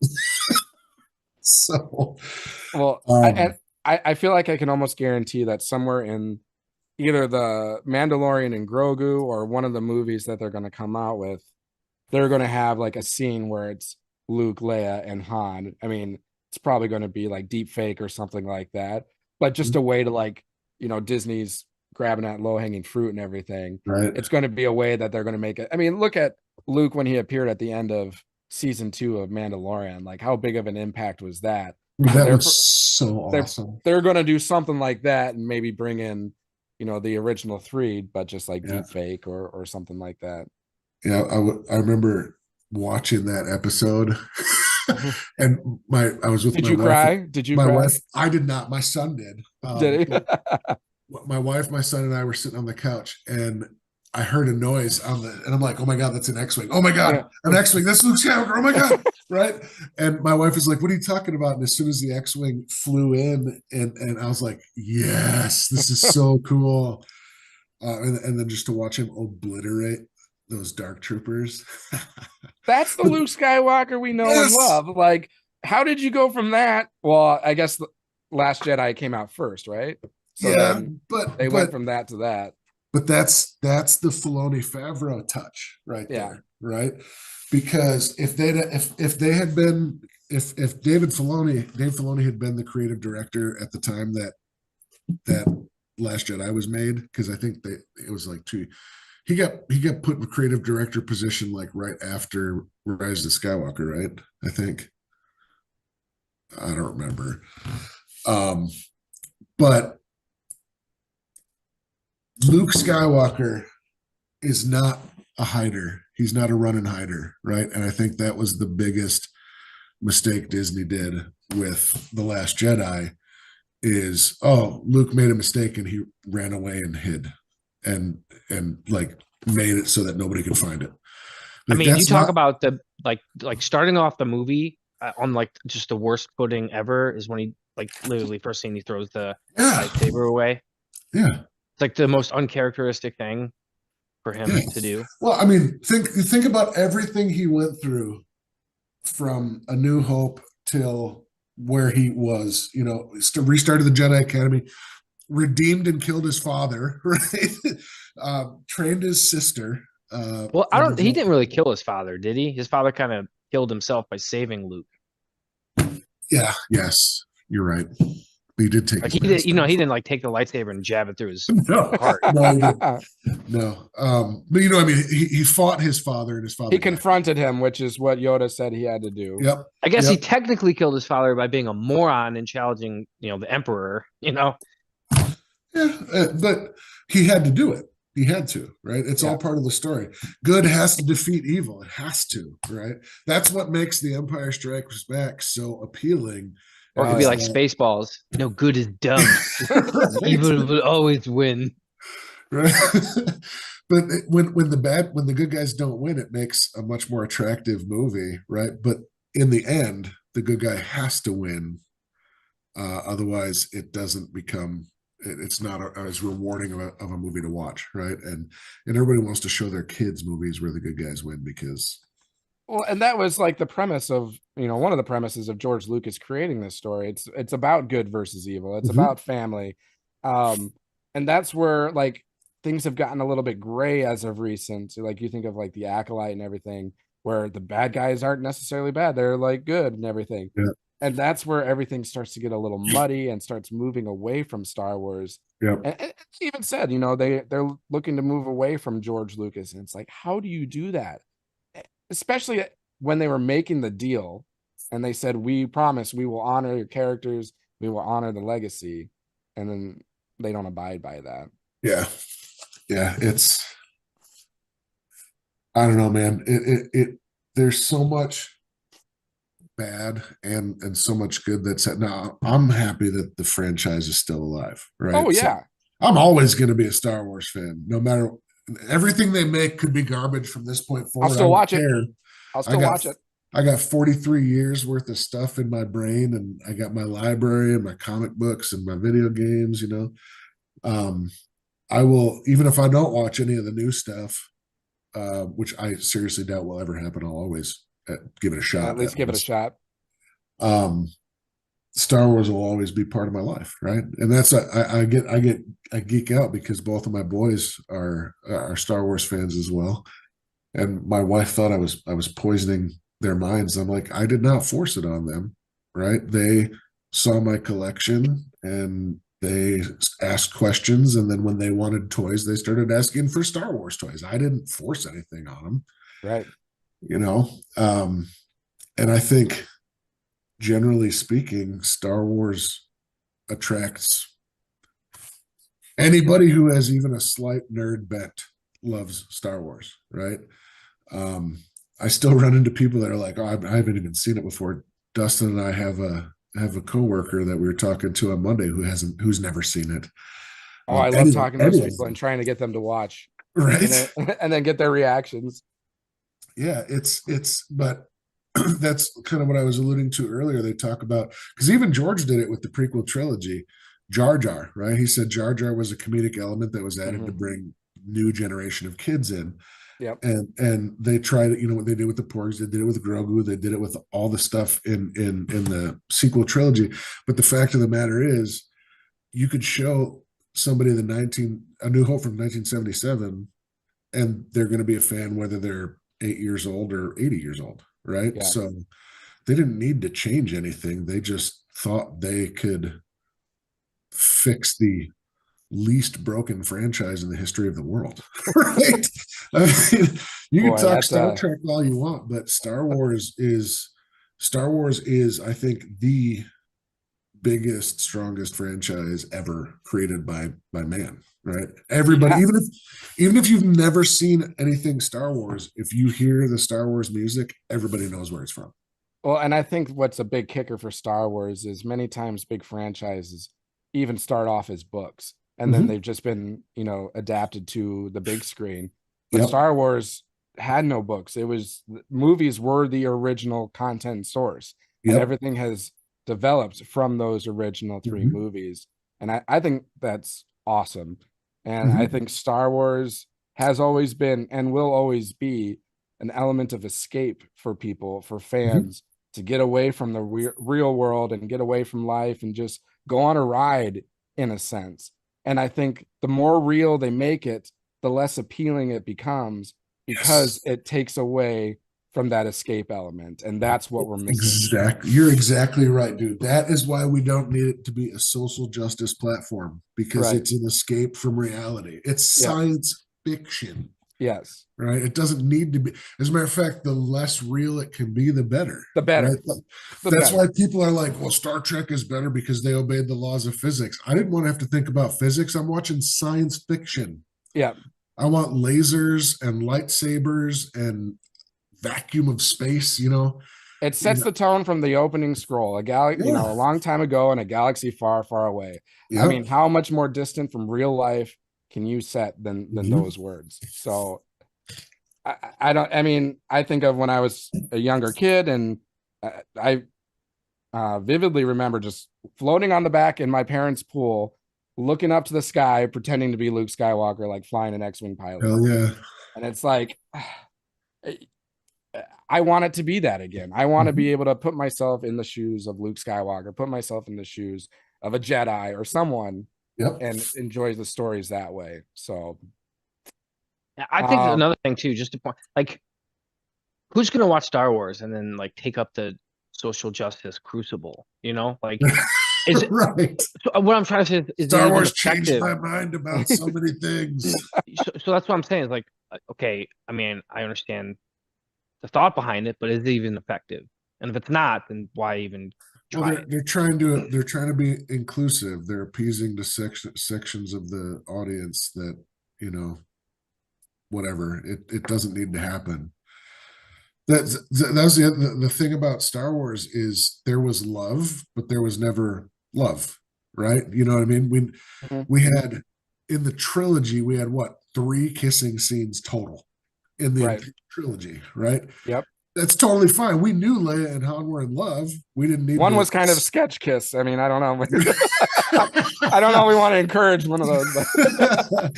Speaker 4: So,
Speaker 2: well, I feel like I can almost guarantee that somewhere in either the Mandalorian and Grogu or one of the movies that they're going to come out with, they're going to have like a scene where it's Luke, Leia, and Han. I mean, it's probably going to be like deep fake or something like that, but just a way to like, you know, Disney's grabbing at low-hanging fruit and everything.
Speaker 4: Right.
Speaker 2: It's going to be a way that they're going to make it. I mean, look at Luke when he appeared at the end of season 2 of Mandalorian. Like, how big of an impact was that?
Speaker 4: That was so awesome.
Speaker 2: They're going to do something like that and maybe bring in, you know, the original 3, but just like deep fake or something like that.
Speaker 4: Yeah, I remember watching that episode, and I was with
Speaker 2: Did
Speaker 4: my
Speaker 2: you
Speaker 4: wife.
Speaker 2: Cry? Did you?
Speaker 4: My
Speaker 2: cry?
Speaker 4: wife. I did not. My son did.
Speaker 2: Did he?
Speaker 4: My wife, my son, and I were sitting on the couch, and I heard a noise and I'm like, "Oh my god, that's an X-wing! Oh my god, an X-wing! That's Luke Skywalker! Oh my god!" Right? And my wife was like, "What are you talking about?" And as soon as the X-wing flew in, and I was like, "Yes, this is so cool!" And then just to watch him obliterate those dark troopers.
Speaker 2: That's the Luke Skywalker we know and love. Like, how did you go from that? Well, I guess the Last Jedi came out first, right? So
Speaker 4: yeah, but
Speaker 2: they went from that to that.
Speaker 4: But that's the Filoni Favreau touch right there, right? Because if Dave Filoni had been the creative director at the time that Last Jedi was made, because I think it was like he got put in the creative director position like right after Rise of Skywalker, right? I think. I don't remember. But Luke Skywalker is not a hider. He's not a run and hider, right? And I think that was the biggest mistake Disney did with The Last Jedi is, oh, Luke made a mistake and he ran away and hid and like made it so that nobody could find it.
Speaker 3: Like, I mean, you talk about the like starting off the movie on like just the worst footing ever is when he like literally first scene he throws the lightsaber away.
Speaker 4: Yeah.
Speaker 3: like the most uncharacteristic thing for him to do.
Speaker 4: Well, I mean, think about everything he went through from A New Hope till where he was, restarted the Jedi Academy, redeemed and killed his father, right? Trained his sister.
Speaker 3: Well, he didn't really kill his father, did he? His father kind of killed himself by saving Luke.
Speaker 4: Yeah, yes, you're right. He did take
Speaker 3: Like
Speaker 4: his
Speaker 3: he did,
Speaker 4: mask off.
Speaker 3: he didn't like take the lightsaber and jab it through his
Speaker 4: No,
Speaker 3: heart.
Speaker 4: no, he didn't. No. But I mean, he fought his father, and his father
Speaker 2: He confronted him, which is what Yoda said he had to do.
Speaker 4: Yep.
Speaker 3: I guess he technically killed his father by being a moron and challenging, the Emperor,
Speaker 4: Yeah, but he had to do it. He had to, right? It's all part of the story. Good has to defeat evil. It has to, right? That's what makes The Empire Strikes Back so appealing.
Speaker 3: Or it could be like Spaceballs. Good is dumb. Evil will always win.
Speaker 4: Right. But when the good guys don't win, it makes a much more attractive movie, right? But in the end, the good guy has to win. Otherwise, it doesn't become. It's not as rewarding of a movie to watch, right? And everybody wants to show their kids movies where the good guys win because.
Speaker 2: Well, and that was like the premise of, one of the premises of George Lucas creating this story. It's about good versus evil. It's about family. And that's where like things have gotten a little bit gray as of recent. Like you think of like the Acolyte and everything, where the bad guys aren't necessarily bad. They're like good and everything.
Speaker 4: Yeah.
Speaker 2: And that's where everything starts to get a little muddy and starts moving away from Star Wars.
Speaker 4: Yep.
Speaker 2: And it's even said, they're looking to move away from George Lucas. And it's like, how do you do that? Especially when they were making the deal and they said, we promise we will honor your characters. We will honor the legacy. And then they don't abide by that.
Speaker 4: Yeah. Yeah. I don't know, man. There's so much bad and so much good that's now. I'm happy that the franchise is still alive, right?
Speaker 2: Oh yeah.
Speaker 4: So I'm always going to be a Star Wars fan, no matter everything they make could be garbage from this point forward.
Speaker 2: I'll still watch it.
Speaker 4: I got 43 years worth of stuff in my brain, and I got my library and my comic books and my video games, I will, even if I don't watch any of the new stuff, which I seriously doubt will ever happen, I'll always give it a shot.
Speaker 2: At least give it a shot.
Speaker 4: Star Wars will always be part of my life, right? And that's I geek out because both of my boys are Star Wars fans as well, and my wife thought I was poisoning their minds. I'm like, I did not force it on them, right? They saw my collection and they asked questions, and then when they wanted toys, they started asking for Star Wars toys. I didn't force anything on them,
Speaker 2: right?
Speaker 4: And I think, generally speaking, Star Wars attracts anybody who has even a slight nerd bent. Loves Star Wars, right? I still run into people that are like, "Oh, I haven't even seen it before." Dustin and I have a coworker that we were talking to on Monday who's never seen it.
Speaker 2: Oh, I love talking to those people and trying to get them to watch,
Speaker 4: right?
Speaker 2: And then get their reactions.
Speaker 4: Yeah, but that's kind of what I was alluding to earlier. They talk about, because even George did it with the prequel trilogy, Jar Jar, right? He said Jar Jar was a comedic element that was added to bring new generation of kids in.
Speaker 2: Yep.
Speaker 4: And they tried it, what they did with the Porgs, they did it with Grogu, they did it with all the stuff in the sequel trilogy. But the fact of the matter is, you could show somebody A New Hope from 1977, and they're going to be a fan whether they're 8 years old or 80 years old, right?
Speaker 2: Yeah.
Speaker 4: So they didn't need to change anything. They just thought they could fix the least broken franchise in the history of the world, right? I mean, you can talk Star Trek all you want, but Star Wars is, I think, the biggest, strongest franchise ever created by man, right? Everybody, even if you've never seen anything Star Wars, if you hear the Star Wars music, everybody knows where it's from.
Speaker 2: Well, and I think what's a big kicker for Star Wars is many times big franchises even start off as books, and then they've just been, adapted to the big screen. But Star Wars had no books. Movies were the original content source, and everything has developed from those original three movies. And I think that's awesome. And I think Star Wars has always been and will always be an element of escape for people, for fans, to get away from the real world and get away from life and just go on a ride in a sense. And I think the more real they make it, the less appealing it becomes, because it takes away from that escape element. And that's what we're missing.
Speaker 4: Exactly. You're exactly right, dude. That is why we don't need it to be a social justice platform, because it's an escape from reality. It's science fiction.
Speaker 2: Yes.
Speaker 4: Right. It doesn't need to be. As a matter of fact, the less real it can be, the better.
Speaker 2: The better.
Speaker 4: Right? That's why people are like, well, Star Trek is better because they obeyed the laws of physics. I didn't want to have to think about physics. I'm watching science fiction.
Speaker 2: Yeah.
Speaker 4: I want lasers and lightsabers and vacuum of space, you know.
Speaker 2: It sets the tone from the opening scroll, a long time ago in a galaxy far, far away. I mean, how much more distant from real life can you set than those words? So I think of when I was a younger kid, and I vividly remember just floating on the back in my parents' pool, looking up to the sky, pretending to be Luke Skywalker, like flying an X-Wing pilot.
Speaker 4: Hell yeah.
Speaker 2: And it's like, I want it to be that again. I want to be able to put myself in the shoes of Luke Skywalker, put myself in the shoes of a Jedi or someone, and enjoy the stories that way. So
Speaker 3: I think another thing too, just to point, like, who's going to watch Star Wars and then like take up the social justice crucible, you know, like, is
Speaker 4: right.
Speaker 3: So what I'm trying to say is
Speaker 4: Star Wars changed my mind about so many things.
Speaker 3: So that's what I'm saying is like, okay, I mean, I understand the thought behind it, but is it even effective? And if it's not, then why even try?
Speaker 4: Well, they're trying to be inclusive. They're appeasing the sections of the audience that, you know, whatever. It doesn't need to happen. That's the thing about Star Wars is there was love, but there was never love, right? You know what I mean? We had, in the trilogy, we had what, 3 kissing scenes total in the trilogy, right?
Speaker 2: Yep.
Speaker 4: That's totally fine. We knew Leia and Han were in love. We didn't need
Speaker 2: one was kind of sketch kiss. I mean, I don't know. I don't know. We want to encourage one of those,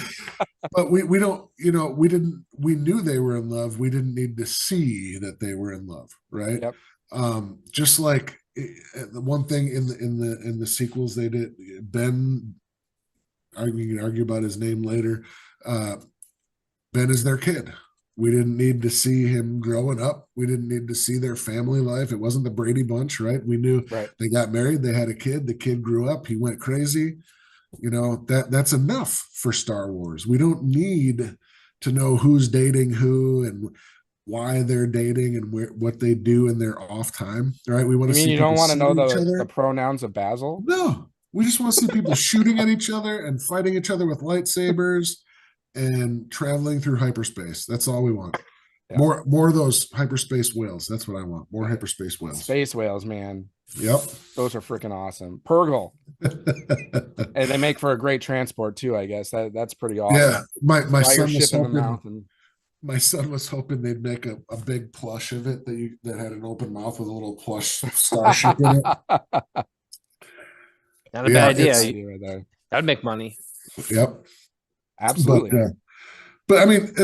Speaker 4: but we don't. You know, we didn't. We knew they were in love. We didn't need to see that they were in love, right?
Speaker 2: Yep.
Speaker 4: Just like the one thing in the sequels they did, Ben. We can argue about his name later. Ben is their kid. We didn't need to see him growing up. We didn't need to see their family life. It wasn't the Brady Bunch, right? We knew they got married, they had a kid, the kid grew up, he went crazy. You know, that's enough for Star Wars. We don't need to know who's dating who and why they're dating and what they do in their off time, right? We want to see.
Speaker 2: You don't want to know the pronouns of Basil?
Speaker 4: No, we just want to see people shooting at each other and fighting each other with lightsabers and traveling through hyperspace. That's all we want. Yeah. More of those hyperspace whales. That's what I want. More hyperspace whales.
Speaker 2: Space whales, man.
Speaker 4: Yep.
Speaker 2: Those are freaking awesome. Purgle. And they make for a great transport too, I guess. That's pretty awesome.
Speaker 4: Yeah. My son was hoping, my son was hoping they'd make a big plush of it that had an open mouth with a little plush starship in it.
Speaker 3: Not a bad idea. Right there. That'd make money.
Speaker 4: Yep.
Speaker 2: Absolutely.
Speaker 4: But I mean,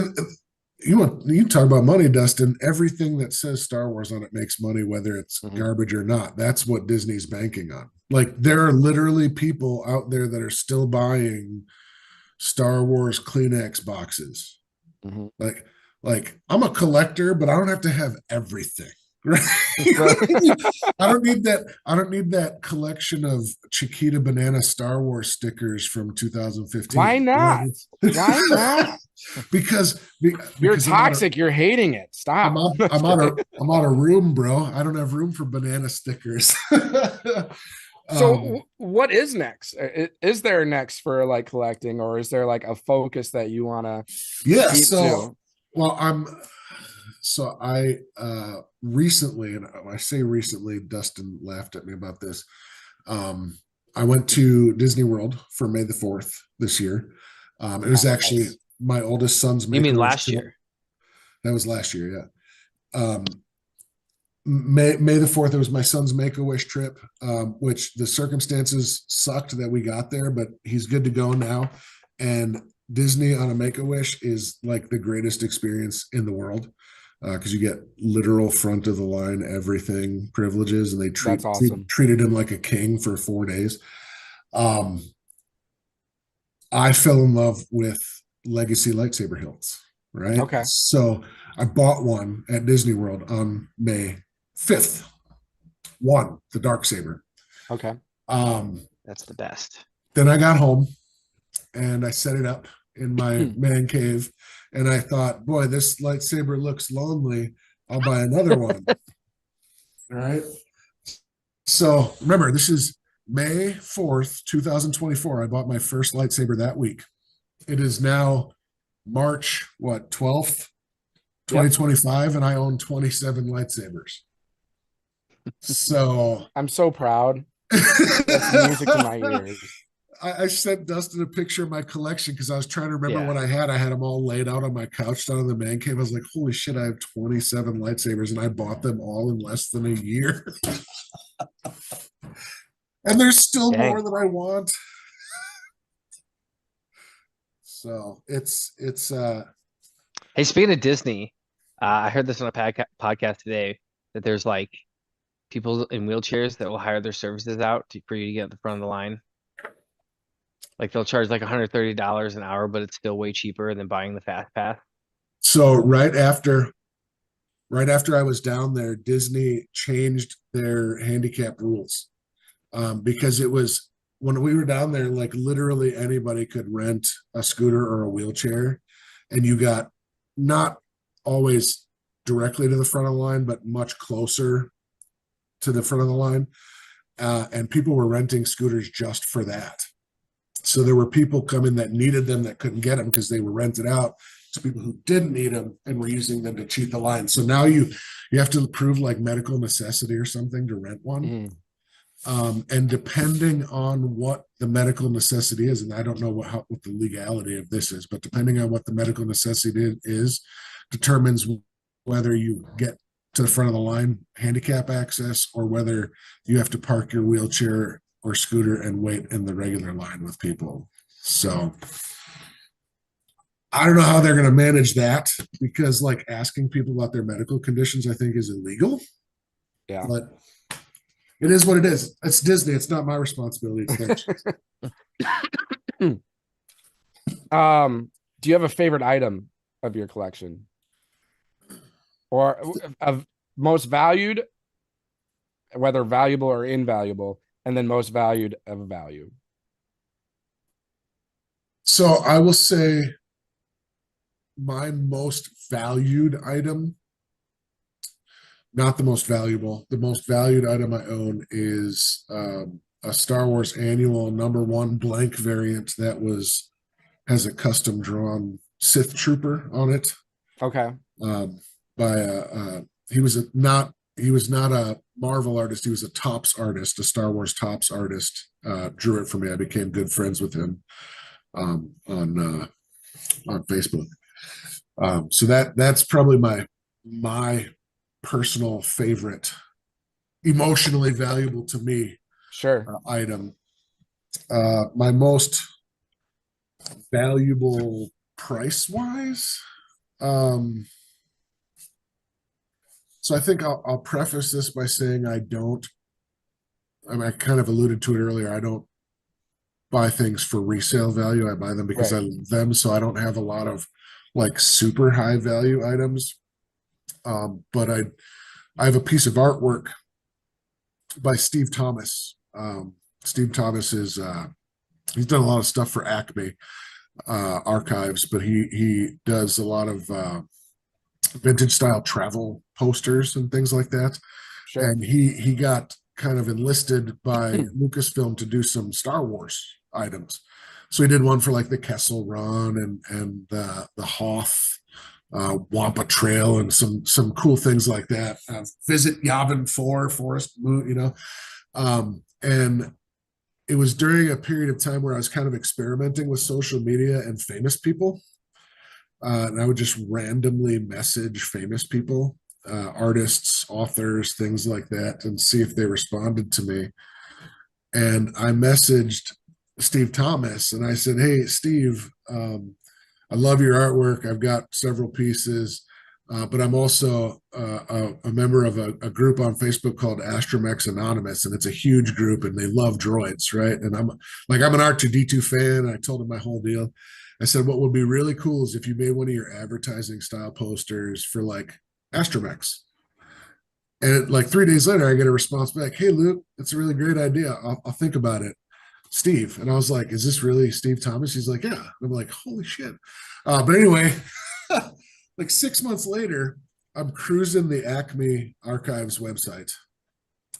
Speaker 4: you talk about money, Dustin. Everything that says Star Wars on it makes money, whether it's garbage or not. That's what Disney's banking on. Like, there are literally people out there that are still buying Star Wars Kleenex boxes. Like I'm a collector, but I don't have to have everything. Right? I don't need that collection of Chiquita Banana Star Wars stickers from 2015.
Speaker 2: Why not? Why not?
Speaker 4: because
Speaker 2: you're toxic. You're hating it. Stop.
Speaker 4: I'm out of room, bro. I don't have room for banana stickers.
Speaker 2: So what is next? Is there next for like collecting, or is there like a focus that you want to?
Speaker 4: Yeah. So I recently, and I say recently, Dustin laughed at me about this. I went to Disney World for May the 4th this year. It was actually my oldest son's.
Speaker 3: You mean last year?
Speaker 4: That was last year, yeah. May the 4th, it was my son's Make-A-Wish trip, which the circumstances sucked that we got there, but he's good to go now. And Disney on a Make-A-Wish is like the greatest experience in the world, because you get literal front of the line everything privileges, and they
Speaker 2: That's awesome.
Speaker 4: treated him like a king for 4 days. I fell in love with Legacy lightsaber hilts, right?
Speaker 2: Okay.
Speaker 4: So I bought one at Disney World on May 5th. One, the dark saber.
Speaker 2: Okay.
Speaker 3: That's the best.
Speaker 4: Then I got home and I set it up in my man cave, and I thought, boy, this lightsaber looks lonely. I'll buy another one. All right. So remember, this is May 4th, 2024. I bought my first lightsaber that week. It is now March, 12th, 2025, and I own 27 lightsabers. So
Speaker 2: I'm so proud. That's music to my ears.
Speaker 4: I sent Dustin a picture of my collection because I was trying to remember what I had. I had them all laid out on my couch down in the man cave. I was like, holy shit, I have 27 lightsabers, and I bought them all in less than a year. And there's still more that I want. So it's
Speaker 3: Hey, speaking of Disney, I heard this on a podcast today that there's like people in wheelchairs that will hire their services out for you to get at the front of the line. Like they'll charge like $130 an hour, but it's still way cheaper than buying the fast pass.
Speaker 4: So right after I was down there, Disney changed their handicap rules, because it was, when we were down there, like literally anybody could rent a scooter or a wheelchair, and you got not always directly to the front of the line, but much closer to the front of the line. And people were renting scooters just for that. So there were people coming that needed them that couldn't get them because they were rented out to people who didn't need them and were using them to cheat the line. So now you have to prove like medical necessity or something to rent one. And depending on what the medical necessity is, and I don't know what the legality of this is, but depending on what the medical necessity is, determines whether you get to the front of the line handicap access, or whether you have to park your wheelchair or scooter and wait in the regular line with people. So I don't know how they're going to manage that, because like asking people about their medical conditions, I think, is illegal.
Speaker 2: Yeah.
Speaker 4: But it is what it is. It's Disney. It's not my responsibility. It's theirs.
Speaker 2: Do you have a favorite item of your collection, or of most valued, whether valuable or invaluable, and then most valued of value?
Speaker 4: So I will say my most valued item, not the most valuable. The most valued item I own is a Star Wars Annual #1 blank variant that has a custom drawn Sith trooper on it.
Speaker 2: Okay.
Speaker 4: By he was not a Marvel artist. He was a tops artist, a Star Wars tops artist. Drew it for me. I became good friends with him on Facebook. So that's probably my personal favorite, emotionally valuable to me, item. My most valuable price wise, so I think I'll preface this by saying I kind of alluded to it earlier. I don't buy things for resale value. I buy them because I love them. So I don't have a lot of like super high value items. But I have a piece of artwork by Steve Thomas. Steve Thomas is he's done a lot of stuff for Acme Archives, but he does a lot of vintage style travel posters and things like that. And he got kind of enlisted by Lucasfilm to do some Star Wars items. So he did one for like the Kessel Run and the Hoth Wampa Trail and some cool things like that. Visit Yavin 4 Forest Moon, and it was during a period of time where I was kind of experimenting with social media and famous people. And I would just randomly message famous people, artists, authors, things like that, and see if they responded to me. And I messaged Steve Thomas, and I said, "Hey, Steve, I love your artwork. I've got several pieces, but I'm also a member of a group on Facebook called Astromechs Anonymous, and it's a huge group, and they love droids, right? And I'm an R2D2 fan. And I told him my whole deal. I said, what would be really cool is if you made one of your advertising style posters for like Astromechs. And like 3 days later, I get a response back, "Hey, Luke, it's a really great idea. I'll think about it. Steve." And I was like, "Is this really Steve Thomas?" He's like, "Yeah." And I'm like, "Holy shit." But anyway, like 6 months later, I'm cruising the Acme Archives website.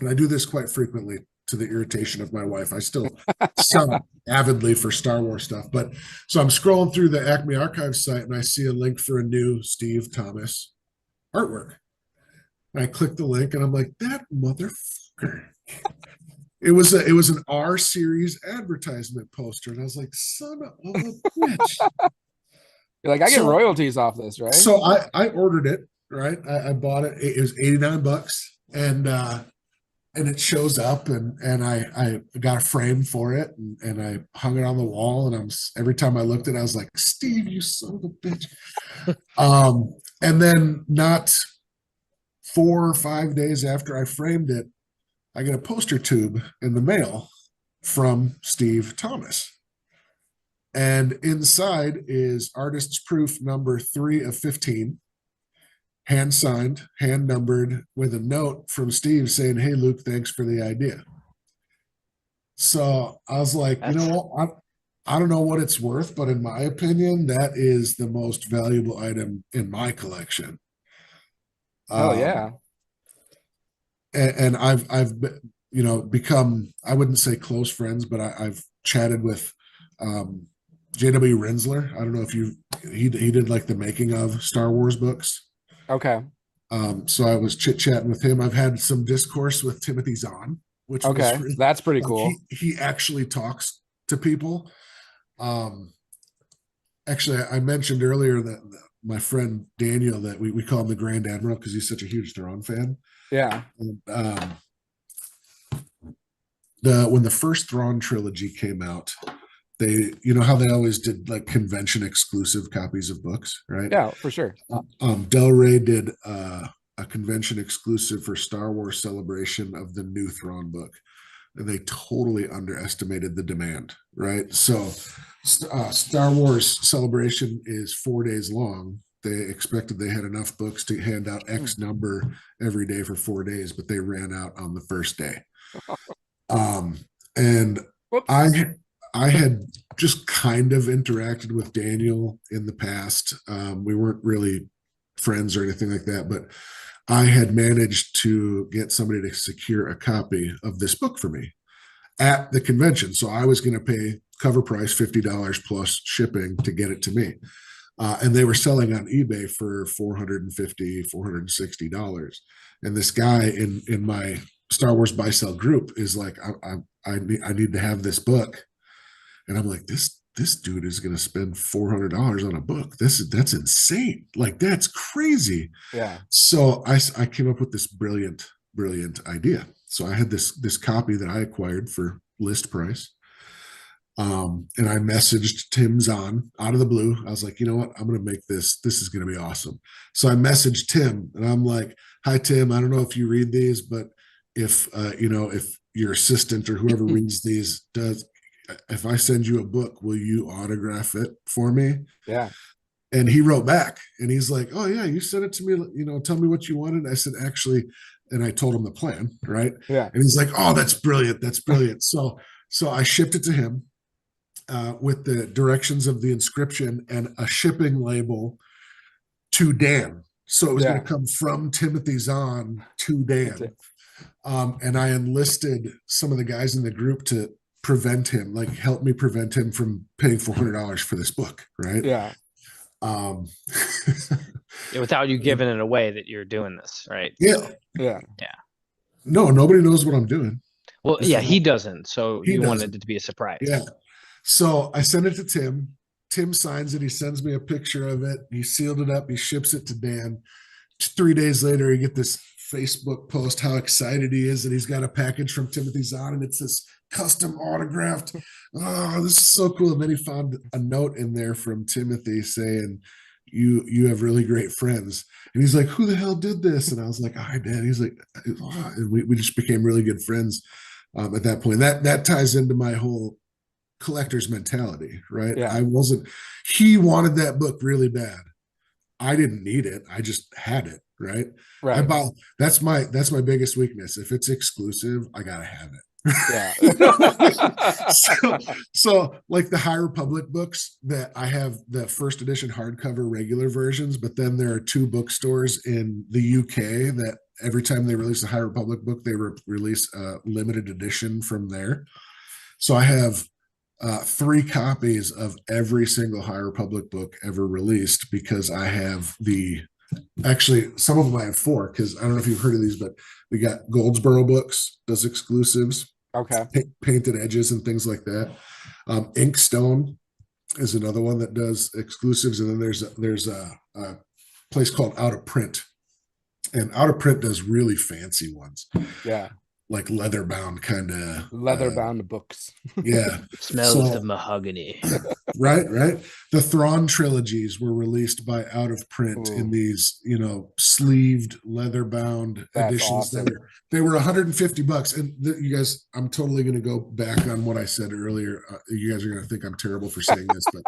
Speaker 4: And I do this quite frequently to the irritation of my wife. I still sell avidly for Star Wars stuff. But so I'm scrolling through the Acme Archives site and I see a link for a new Steve Thomas artwork. And I click the link and I'm like, that motherfucker. It was an R series advertisement poster. And I was like, son of a bitch.
Speaker 2: You're like, I get royalties off this, right?
Speaker 4: So I ordered it, right? I bought it. It was $89. And it shows up and I got a frame for it and I hung it on the wall. And every time I looked at it, I was like, Steve, you son of a bitch. And then not 4 or 5 days after I framed it, I get a poster tube in the mail from Steve Thomas. And inside is artist's proof number 3 of 15, hand signed, hand numbered, with a note from Steve saying, "Hey, Luke, thanks for the idea." So I was like, you know what? I don't know what it's worth, but in my opinion, that is the most valuable item in my collection.
Speaker 2: Oh yeah.
Speaker 4: And I've become, I wouldn't say close friends, but I've chatted with J.W. Rinsler. I don't know if he did like the making of Star Wars books.
Speaker 2: Okay.
Speaker 4: So I was chit-chatting with him. I've had some discourse with Timothy Zahn, which
Speaker 2: okay,
Speaker 4: was really,
Speaker 2: that's pretty
Speaker 4: like,
Speaker 2: cool.
Speaker 4: He actually talks to people. Actually, I mentioned earlier that my friend Daniel, that we call him the Grand Admiral because he's such a huge Thrawn fan.
Speaker 2: Yeah.
Speaker 4: And, when the first Thrawn trilogy came out, they, how they always did like convention exclusive copies of books, right?
Speaker 2: Yeah, for sure.
Speaker 4: Del Rey did a convention exclusive for Star Wars Celebration of the new Thrawn book, and they totally underestimated the demand, right? So Star Wars Celebration is 4 days long. They expected they had enough books to hand out X number every day for 4 days, but they ran out on the first day. And
Speaker 2: Whoops.
Speaker 4: I had just kind of interacted with Daniel in the past. We weren't really friends or anything like that, but I had managed to get somebody to secure a copy of this book for me at the convention. So I was going to pay cover price $50 plus shipping to get it to me. And they were selling on eBay for $450, $460. And this guy in my Star Wars buy sell group is like, I need to have this book. And I'm like, this dude is going to spend $400 on a book. That's insane. Like, that's crazy.
Speaker 2: Yeah.
Speaker 4: So I came up with this brilliant idea. So I had this copy that I acquired for list price. And I messaged Tim Zahn out of the blue. I was like, you know what? I'm going to make this. This is going to be awesome. So I messaged Tim and I'm like, "Hi, Tim. I don't know if you read these, but if your assistant or whoever reads these if I send you a book, will you autograph it for me?"
Speaker 2: Yeah.
Speaker 4: And he wrote back and he's like, "Oh yeah, you sent it to me, tell me what you wanted." I said, "Actually," and I told him the plan, right?
Speaker 2: Yeah.
Speaker 4: And he's like, "Oh, that's brilliant. That's brilliant." So I shipped it to him with the directions of the inscription and a shipping label to Dan. So it was going to come from Timothy Zahn to Dan. And I enlisted some of the guys in the group to help me prevent him from paying $400 for this book, right?
Speaker 2: Yeah.
Speaker 3: Without you giving it away that you're doing this, right?
Speaker 4: Yeah.
Speaker 3: So,
Speaker 2: Yeah.
Speaker 4: No, nobody knows what I'm doing.
Speaker 3: well, yeah, he doesn't. So
Speaker 4: He
Speaker 3: you
Speaker 4: doesn't.
Speaker 3: wanted it to be a surprise.
Speaker 4: Yeah. So I send it to Tim. Tim signs it. He sends me a picture of it. He sealed it up. He ships it to Dan. 3 days later, he get this Facebook post how excited he is that he's got a package from Timothy Zahn and it's this custom autographed. Oh, this is so cool. And then he found a note in there from Timothy saying, you have really great friends. And he's like, who the hell did this? And I was like, I did. He's like, oh. And we just became really good friends at that point. That ties into my whole collector's mentality, right?
Speaker 2: Yeah.
Speaker 4: He wanted that book really bad. I didn't need it. I just had it, right?
Speaker 2: Right.
Speaker 4: That's my biggest weakness. If it's exclusive, I gotta have it.
Speaker 2: Yeah.
Speaker 4: so like the High Republic books that I have the first edition hardcover regular versions, but then there are 2 bookstores in the UK that every time they release a High Republic book, they release a limited edition from there. So I have 3 copies of every single High Republic book ever released because I have actually some of them I have 4 because I don't know if you've heard of these, but we got Goldsboro Books does exclusives,
Speaker 2: Okay.
Speaker 4: painted edges and things like that. Inkstone is another one that does exclusives, and then there's a place called Out of Print, and Out of Print does really fancy ones.
Speaker 2: Yeah.
Speaker 4: Like leather bound kind of
Speaker 2: books.
Speaker 4: Yeah.
Speaker 3: Smells of mahogany.
Speaker 4: Right. The Thrawn trilogies were released by Out of Print in these, sleeved leather bound editions.
Speaker 2: Awesome.
Speaker 4: They were $150. And you guys, I'm totally going to go back on what I said earlier. You guys are going to think I'm terrible for saying this, but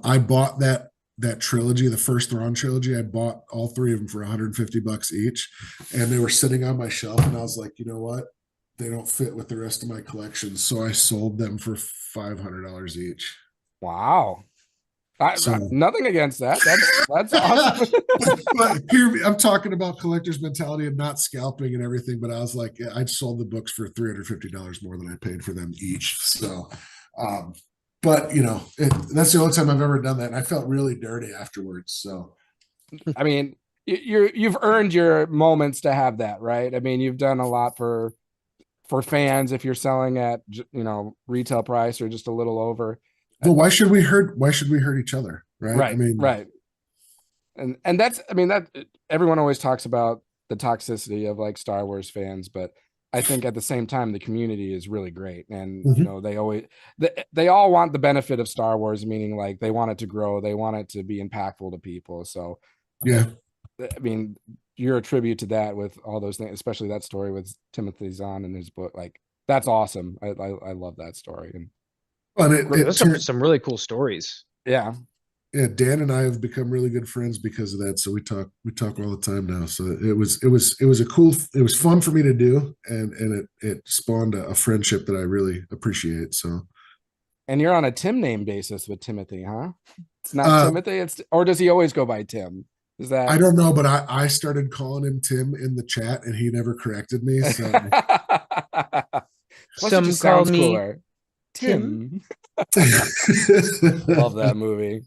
Speaker 4: I bought that trilogy, the first Thrawn trilogy. I bought all 3 of them for $150 each, and they were sitting on my shelf. And I was like, you know what? They don't fit with the rest of my collection, so I sold them for $500 each.
Speaker 2: Wow. Nothing against that. That's awesome.
Speaker 4: but here, I'm talking about collector's mentality and not scalping and everything. But I was like, I sold the books for $350 more than I paid for them each. So, but that's the only time I've ever done that, and I felt really dirty afterwards. So,
Speaker 2: I mean, you've earned your moments to have that, right? I mean, you've done a lot for fans if you're selling at retail price or just a little over.
Speaker 4: Well, why should we hurt each other, right?
Speaker 2: Right.
Speaker 4: I mean,
Speaker 2: right. And that's, I mean, that everyone always talks about the toxicity of like Star Wars fans, but I think at the same time the community is really great, and they all want the benefit of Star Wars, meaning like they want it to grow, they want it to be impactful to people. So
Speaker 4: yeah,
Speaker 2: I mean, you're a tribute to that with all those things, especially that story with Timothy Zahn and his book. Like that's awesome. I love that story. And
Speaker 3: there's some really cool stories.
Speaker 2: Yeah.
Speaker 4: Yeah, Dan and I have become really good friends because of that. So we talk all the time now. So it was fun for me to do, and it spawned a friendship that I really appreciate. So,
Speaker 2: and you're on a Tim name basis with Timothy, huh? It's not Timothy, or does he always go by Tim? Is that
Speaker 4: I don't know, but I started calling him Tim in the chat, and he never corrected me. So
Speaker 2: some call me cooler. Tim. Love that movie.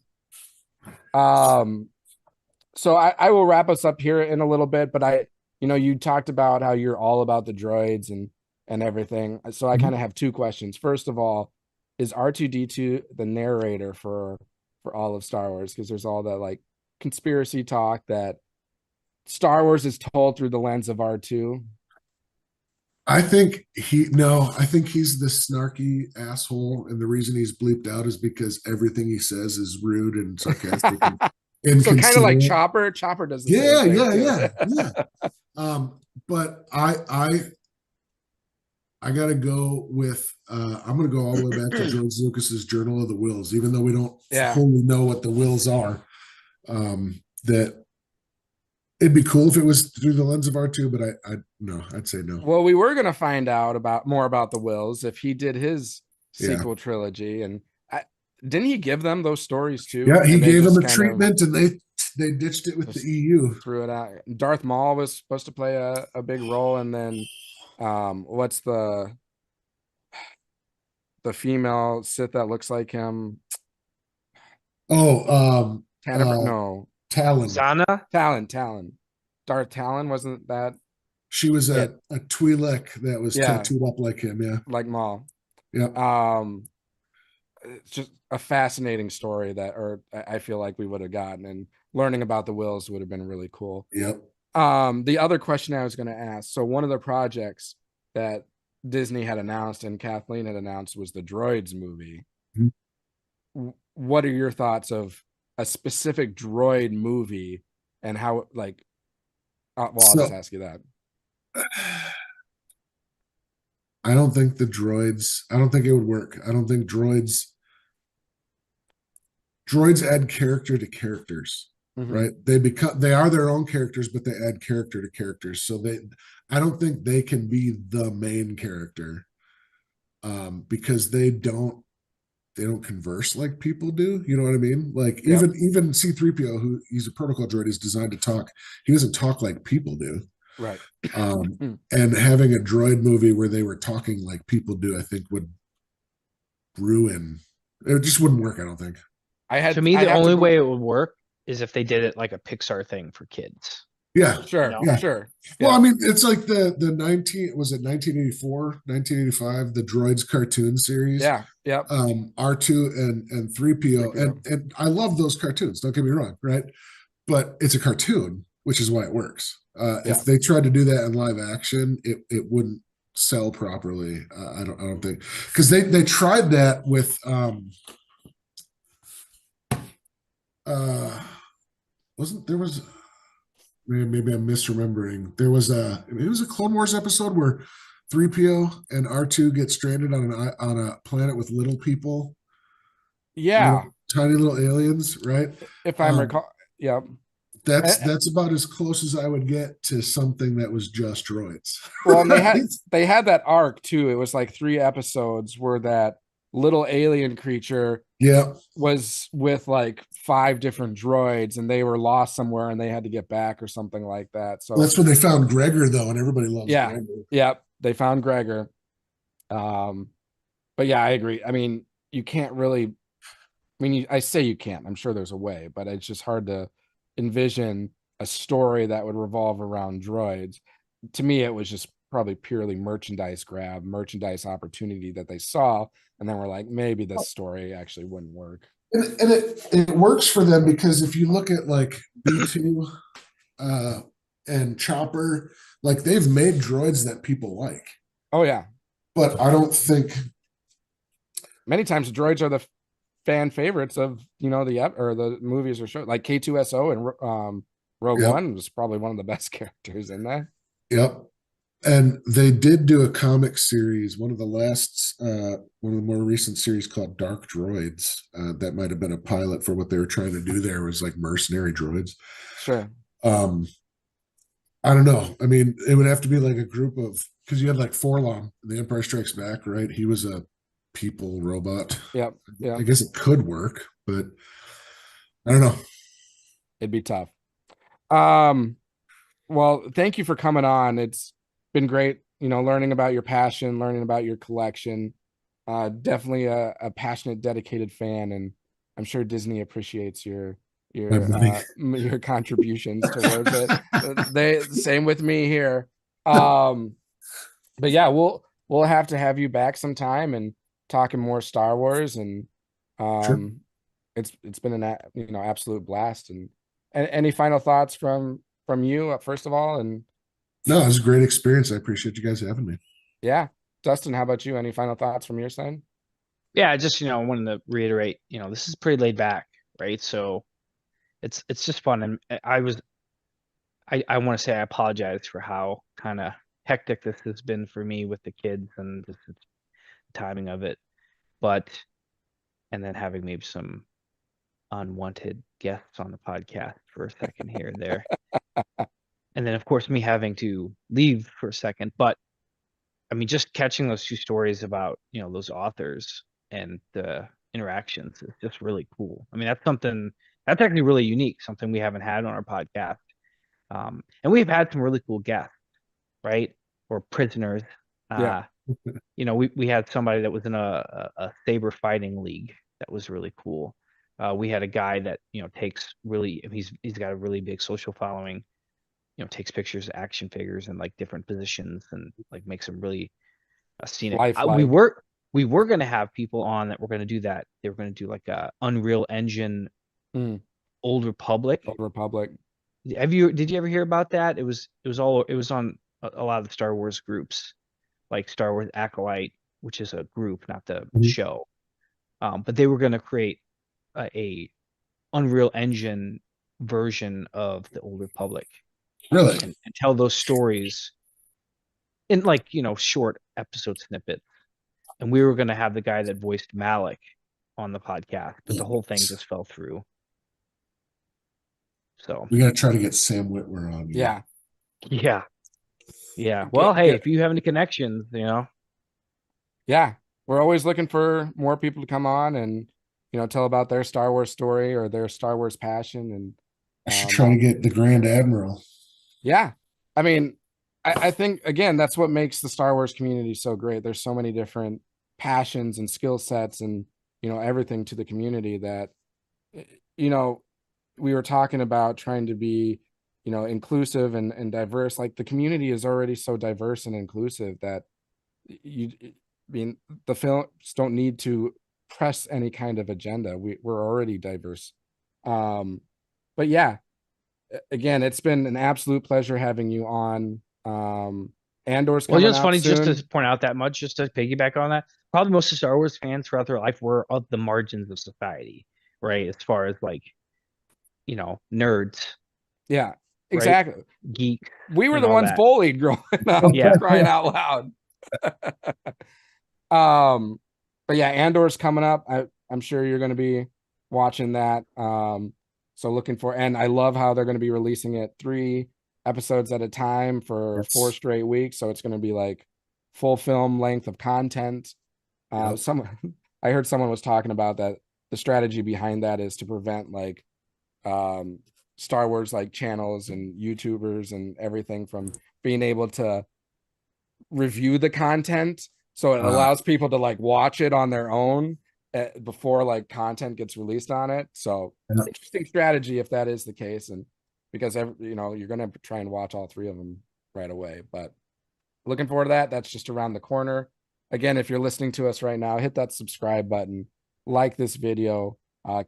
Speaker 2: So I will wrap us up here in a little bit, but you talked about how you're all about the droids and everything. So I kind of have 2 questions. First of all, is R2-D2 the narrator for all of Star Wars? Because there's all that like conspiracy talk that Star Wars is told through the lens of R2.
Speaker 4: I think he's the snarky asshole, and the reason he's bleeped out is because everything he says is rude and sarcastic. And
Speaker 2: so kind of like Chopper. Chopper does the same thing.
Speaker 4: Yeah. But I gotta go with I'm gonna go all the way back to George Lucas's Journal of the Wills, even though we don't wholly know what the wills are. That it'd be cool if it was through the lens of R2, but I'd say no.
Speaker 2: Well, we were gonna find out more about the wills if he did his sequel trilogy, and didn't he give them those stories too?
Speaker 4: Yeah, he gave them a treatment, and they ditched it with the EU.
Speaker 2: Threw it out. Darth Maul was supposed to play a big role, and then what's the female Sith that looks like him?
Speaker 4: Oh,
Speaker 2: no,
Speaker 4: Talon.
Speaker 3: Zana?
Speaker 2: Talon. Darth Talon, wasn't that?
Speaker 4: She was a Twi'lek that was tattooed up like him, yeah.
Speaker 2: Like Maul.
Speaker 4: Yeah.
Speaker 2: It's just a fascinating story I feel like we would have gotten, and learning about the wills would have been really cool.
Speaker 4: Yep.
Speaker 2: The other question I was going to ask. So one of the projects that Disney had announced and Kathleen had announced was the Droids movie.
Speaker 4: Mhm.
Speaker 2: What are your thoughts of a specific droid movie and how, like, well, I'll just
Speaker 4: So
Speaker 2: ask you that.
Speaker 4: I don't think I don't think it would work. I don't think droids add character to characters,
Speaker 2: Mhm.
Speaker 4: right? They are their own characters, but they add character to characters. So I don't think they can be the main character, because they don't converse like people do. You know what I mean? Like
Speaker 2: Yep.
Speaker 4: even C-3PO, who he's a protocol droid, is designed to talk. He doesn't talk like people do.
Speaker 2: Right.
Speaker 4: And having a droid movie where they were talking like people do, I think would ruin. It just wouldn't work. I don't think.
Speaker 3: To me,
Speaker 2: I
Speaker 3: the
Speaker 2: have
Speaker 3: only
Speaker 2: to,
Speaker 3: way it would work is if they did it like a Pixar thing for kids.
Speaker 4: Yeah,
Speaker 2: sure,
Speaker 3: No.
Speaker 4: yeah.
Speaker 2: sure.
Speaker 4: Well,
Speaker 2: Yeah.
Speaker 4: I mean, it's like the 1984, 1985, the Droids cartoon series.
Speaker 2: Yeah. Yep.
Speaker 4: R2 and 3PO.
Speaker 2: 3PO.
Speaker 4: And I love those cartoons, don't get me wrong, right? But it's a cartoon, which is why it works.
Speaker 2: Yeah.
Speaker 4: If they tried to do that in live action, it wouldn't sell properly. I don't think, because they tried that with wasn't there was maybe I'm misremembering. It was a Clone Wars episode where 3PO and R2 get stranded on a planet with little people,
Speaker 2: Yeah.
Speaker 4: tiny little aliens, right?
Speaker 2: If I'm recall, yeah.
Speaker 4: That's about as close as I would get to something that was just droids.
Speaker 2: Well, and they had that arc too. It was like 3 episodes where that little alien creature
Speaker 4: Yeah,
Speaker 2: was with like 5 different droids and they were lost somewhere and they had to get back or something like that. So
Speaker 4: that's when they found Gregor though, and everybody loves
Speaker 2: yeah,
Speaker 4: Gregor.
Speaker 2: yeah, they found Gregor. But yeah, I agree. I mean, you can't really. I mean, I say you can't. I'm sure there's a way, but it's just hard to envision a story that would revolve around droids. To me, it was just probably purely merchandise grab, merchandise opportunity that they saw, and then we're like, maybe this story actually wouldn't work.
Speaker 4: And it works for them because if you look at like B2 and Chopper, like they've made droids that people like.
Speaker 2: Oh yeah,
Speaker 4: But I don't think
Speaker 2: many times the droids are the fan favorites of the movies or shows. Like K2SO and Rogue
Speaker 4: Yep.
Speaker 2: One was probably one of the best characters in there.
Speaker 4: Yep. And they did do a comic series, one of the more recent series called Dark Droids. That might have been a pilot for what they were trying to do there, was like mercenary droids.
Speaker 2: Sure.
Speaker 4: I don't know. I mean, it would have to be like a group of, because you had like Forlom in The Empire Strikes Back, right? He was a people robot.
Speaker 2: Yep. Yeah.
Speaker 4: I guess it could work, but I don't know.
Speaker 2: It'd be tough. Well, thank you for coming on. It's been great, learning about your passion, learning about your collection. Definitely a passionate, dedicated fan, and I'm sure Disney appreciates your your contributions towards it. They same with me here. But yeah, we'll have to have you back sometime and talking more Star Wars, and
Speaker 4: Sure.
Speaker 2: it's been an absolute blast. And any final thoughts from you, first of all? And
Speaker 4: No, it was a great experience. I appreciate you guys having me.
Speaker 2: yeah, Dustin, how about you? Any final thoughts from your side?
Speaker 3: Yeah, just I wanted to reiterate, this is pretty laid back, right? So it's just fun, and I want to say I apologize for how kind of hectic this has been for me with the kids and just the timing of it, and then having maybe some unwanted guests on the podcast for a second here and there. And then of course me having to leave for a second. But I mean, just catching those 2 stories about, those authors and the interactions is just really cool. I mean, that's actually really unique, something we haven't had on our podcast. And we've had some really cool guests, right? Or prisoners.
Speaker 2: Yeah.
Speaker 3: We had somebody that was in a saber fighting league that was really cool. We had a guy that takes really he's got a really big social following. Takes pictures of action figures in like different positions and like makes them really scenic. We were going to have people on that were going to do that. They were going to do like a Unreal Engine
Speaker 2: Mm.
Speaker 3: Old Republic.
Speaker 2: Old Republic.
Speaker 3: Did you ever hear about that? It was on a lot of the Star Wars groups, like Star Wars Acolyte, which is a group, not the
Speaker 4: Mhm.
Speaker 3: show. But they were going to create a Unreal Engine version of the Old Republic
Speaker 4: Really?
Speaker 3: and tell those stories in, like, short episode snippets. And we were going to have the guy that voiced Malik on the podcast, but the whole thing just fell through. So
Speaker 4: We got to try to get Sam Witwer on.
Speaker 2: Yeah.
Speaker 3: yeah. Well, hey, if you have any connections,
Speaker 2: Yeah. We're always looking for more people to come on and, tell about their Star Wars story or their Star Wars passion. And
Speaker 4: I should try to get the Grand Admiral.
Speaker 2: yeah. I mean, I think, again, that's what makes the Star Wars community so great. There's so many different passions and skill sets and, everything to the community that, we were talking about trying to be, inclusive and diverse. Like, the community is already so diverse and inclusive that I mean, the films don't need to press any kind of agenda. We're already diverse. But yeah, again, it's been an absolute pleasure having you on. Andor's
Speaker 3: well,
Speaker 2: coming
Speaker 3: it's
Speaker 2: out
Speaker 3: funny
Speaker 2: soon.
Speaker 3: just to point out that much, just to piggyback on that. Probably most of Star Wars fans throughout their life were of the margins of society, right? As far as, like, nerds,
Speaker 2: Yeah,
Speaker 3: right?
Speaker 2: exactly.
Speaker 3: Geek.
Speaker 2: We were
Speaker 3: and
Speaker 2: the
Speaker 3: all
Speaker 2: ones
Speaker 3: that.
Speaker 2: bullied growing up,
Speaker 3: Yeah.
Speaker 2: crying out loud. But yeah, Andor's coming up. I'm sure you're going to be watching that. So looking for, and I love how they're going to be releasing it 3 episodes at a time for
Speaker 4: Yes.
Speaker 2: 4 straight weeks. So it's going to be like full film length of content.
Speaker 4: Yep.
Speaker 2: I heard someone was talking about that. The strategy behind that is to prevent, like, Star Wars, like, channels and YouTubers and everything from being able to review the content. So it allows people to, like, watch it on their own before, like, content gets released on it. So
Speaker 4: Yeah.
Speaker 2: interesting strategy if that is the case. And because you're going to try and watch all 3 of them right away, but looking forward to that. That's just around the corner. Again, if you're listening to us right now, hit that subscribe button, like this video,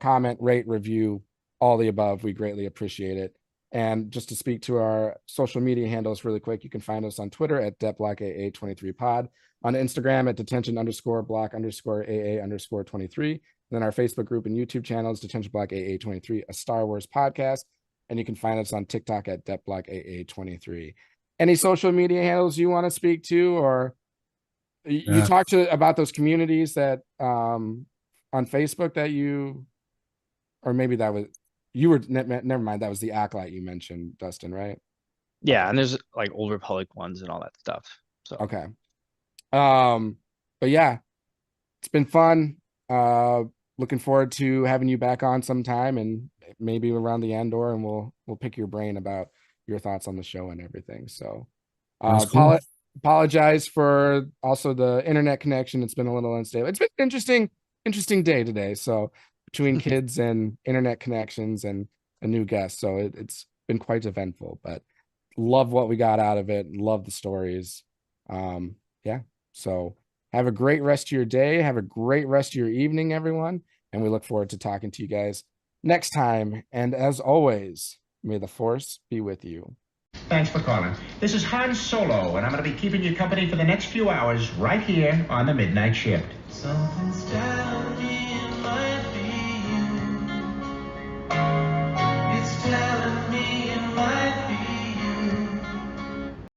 Speaker 2: comment, rate, review, all the above. We greatly appreciate it. And just to speak to our social media handles really quick, you can find us on Twitter at DetBlockAA23pod, on Instagram at detention_block_AA_23, and then our Facebook group and YouTube channels, Detention Block AA23, a Star Wars podcast. And you can find us on TikTok at DetBlockAA23. Any social media handles you want to speak to, or you talked about those communities that on Facebook that or maybe that was never mind, that was the Acolyte you mentioned, Dustin, right?
Speaker 3: Yeah, and there's, like, Old Republic ones and all that stuff. So
Speaker 2: okay. But yeah, it's been fun. Looking forward to having you back on sometime, and maybe around the Andor, and we'll pick your brain about your thoughts on the show and everything. So apologize for also the internet connection. It's been a little unstable. It's been an interesting day today. So between kids and internet connections and a new guest. So it's been quite eventful, but love what we got out of it. Love the stories. Yeah. So have a great rest of your day. Have a great rest of your evening, everyone. And we look forward to talking to you guys next time. And as always, may the Force be with you.
Speaker 5: Thanks for calling. This is Han Solo, and I'm going to be keeping you company for the next few hours right here on the Midnight Shift. Something's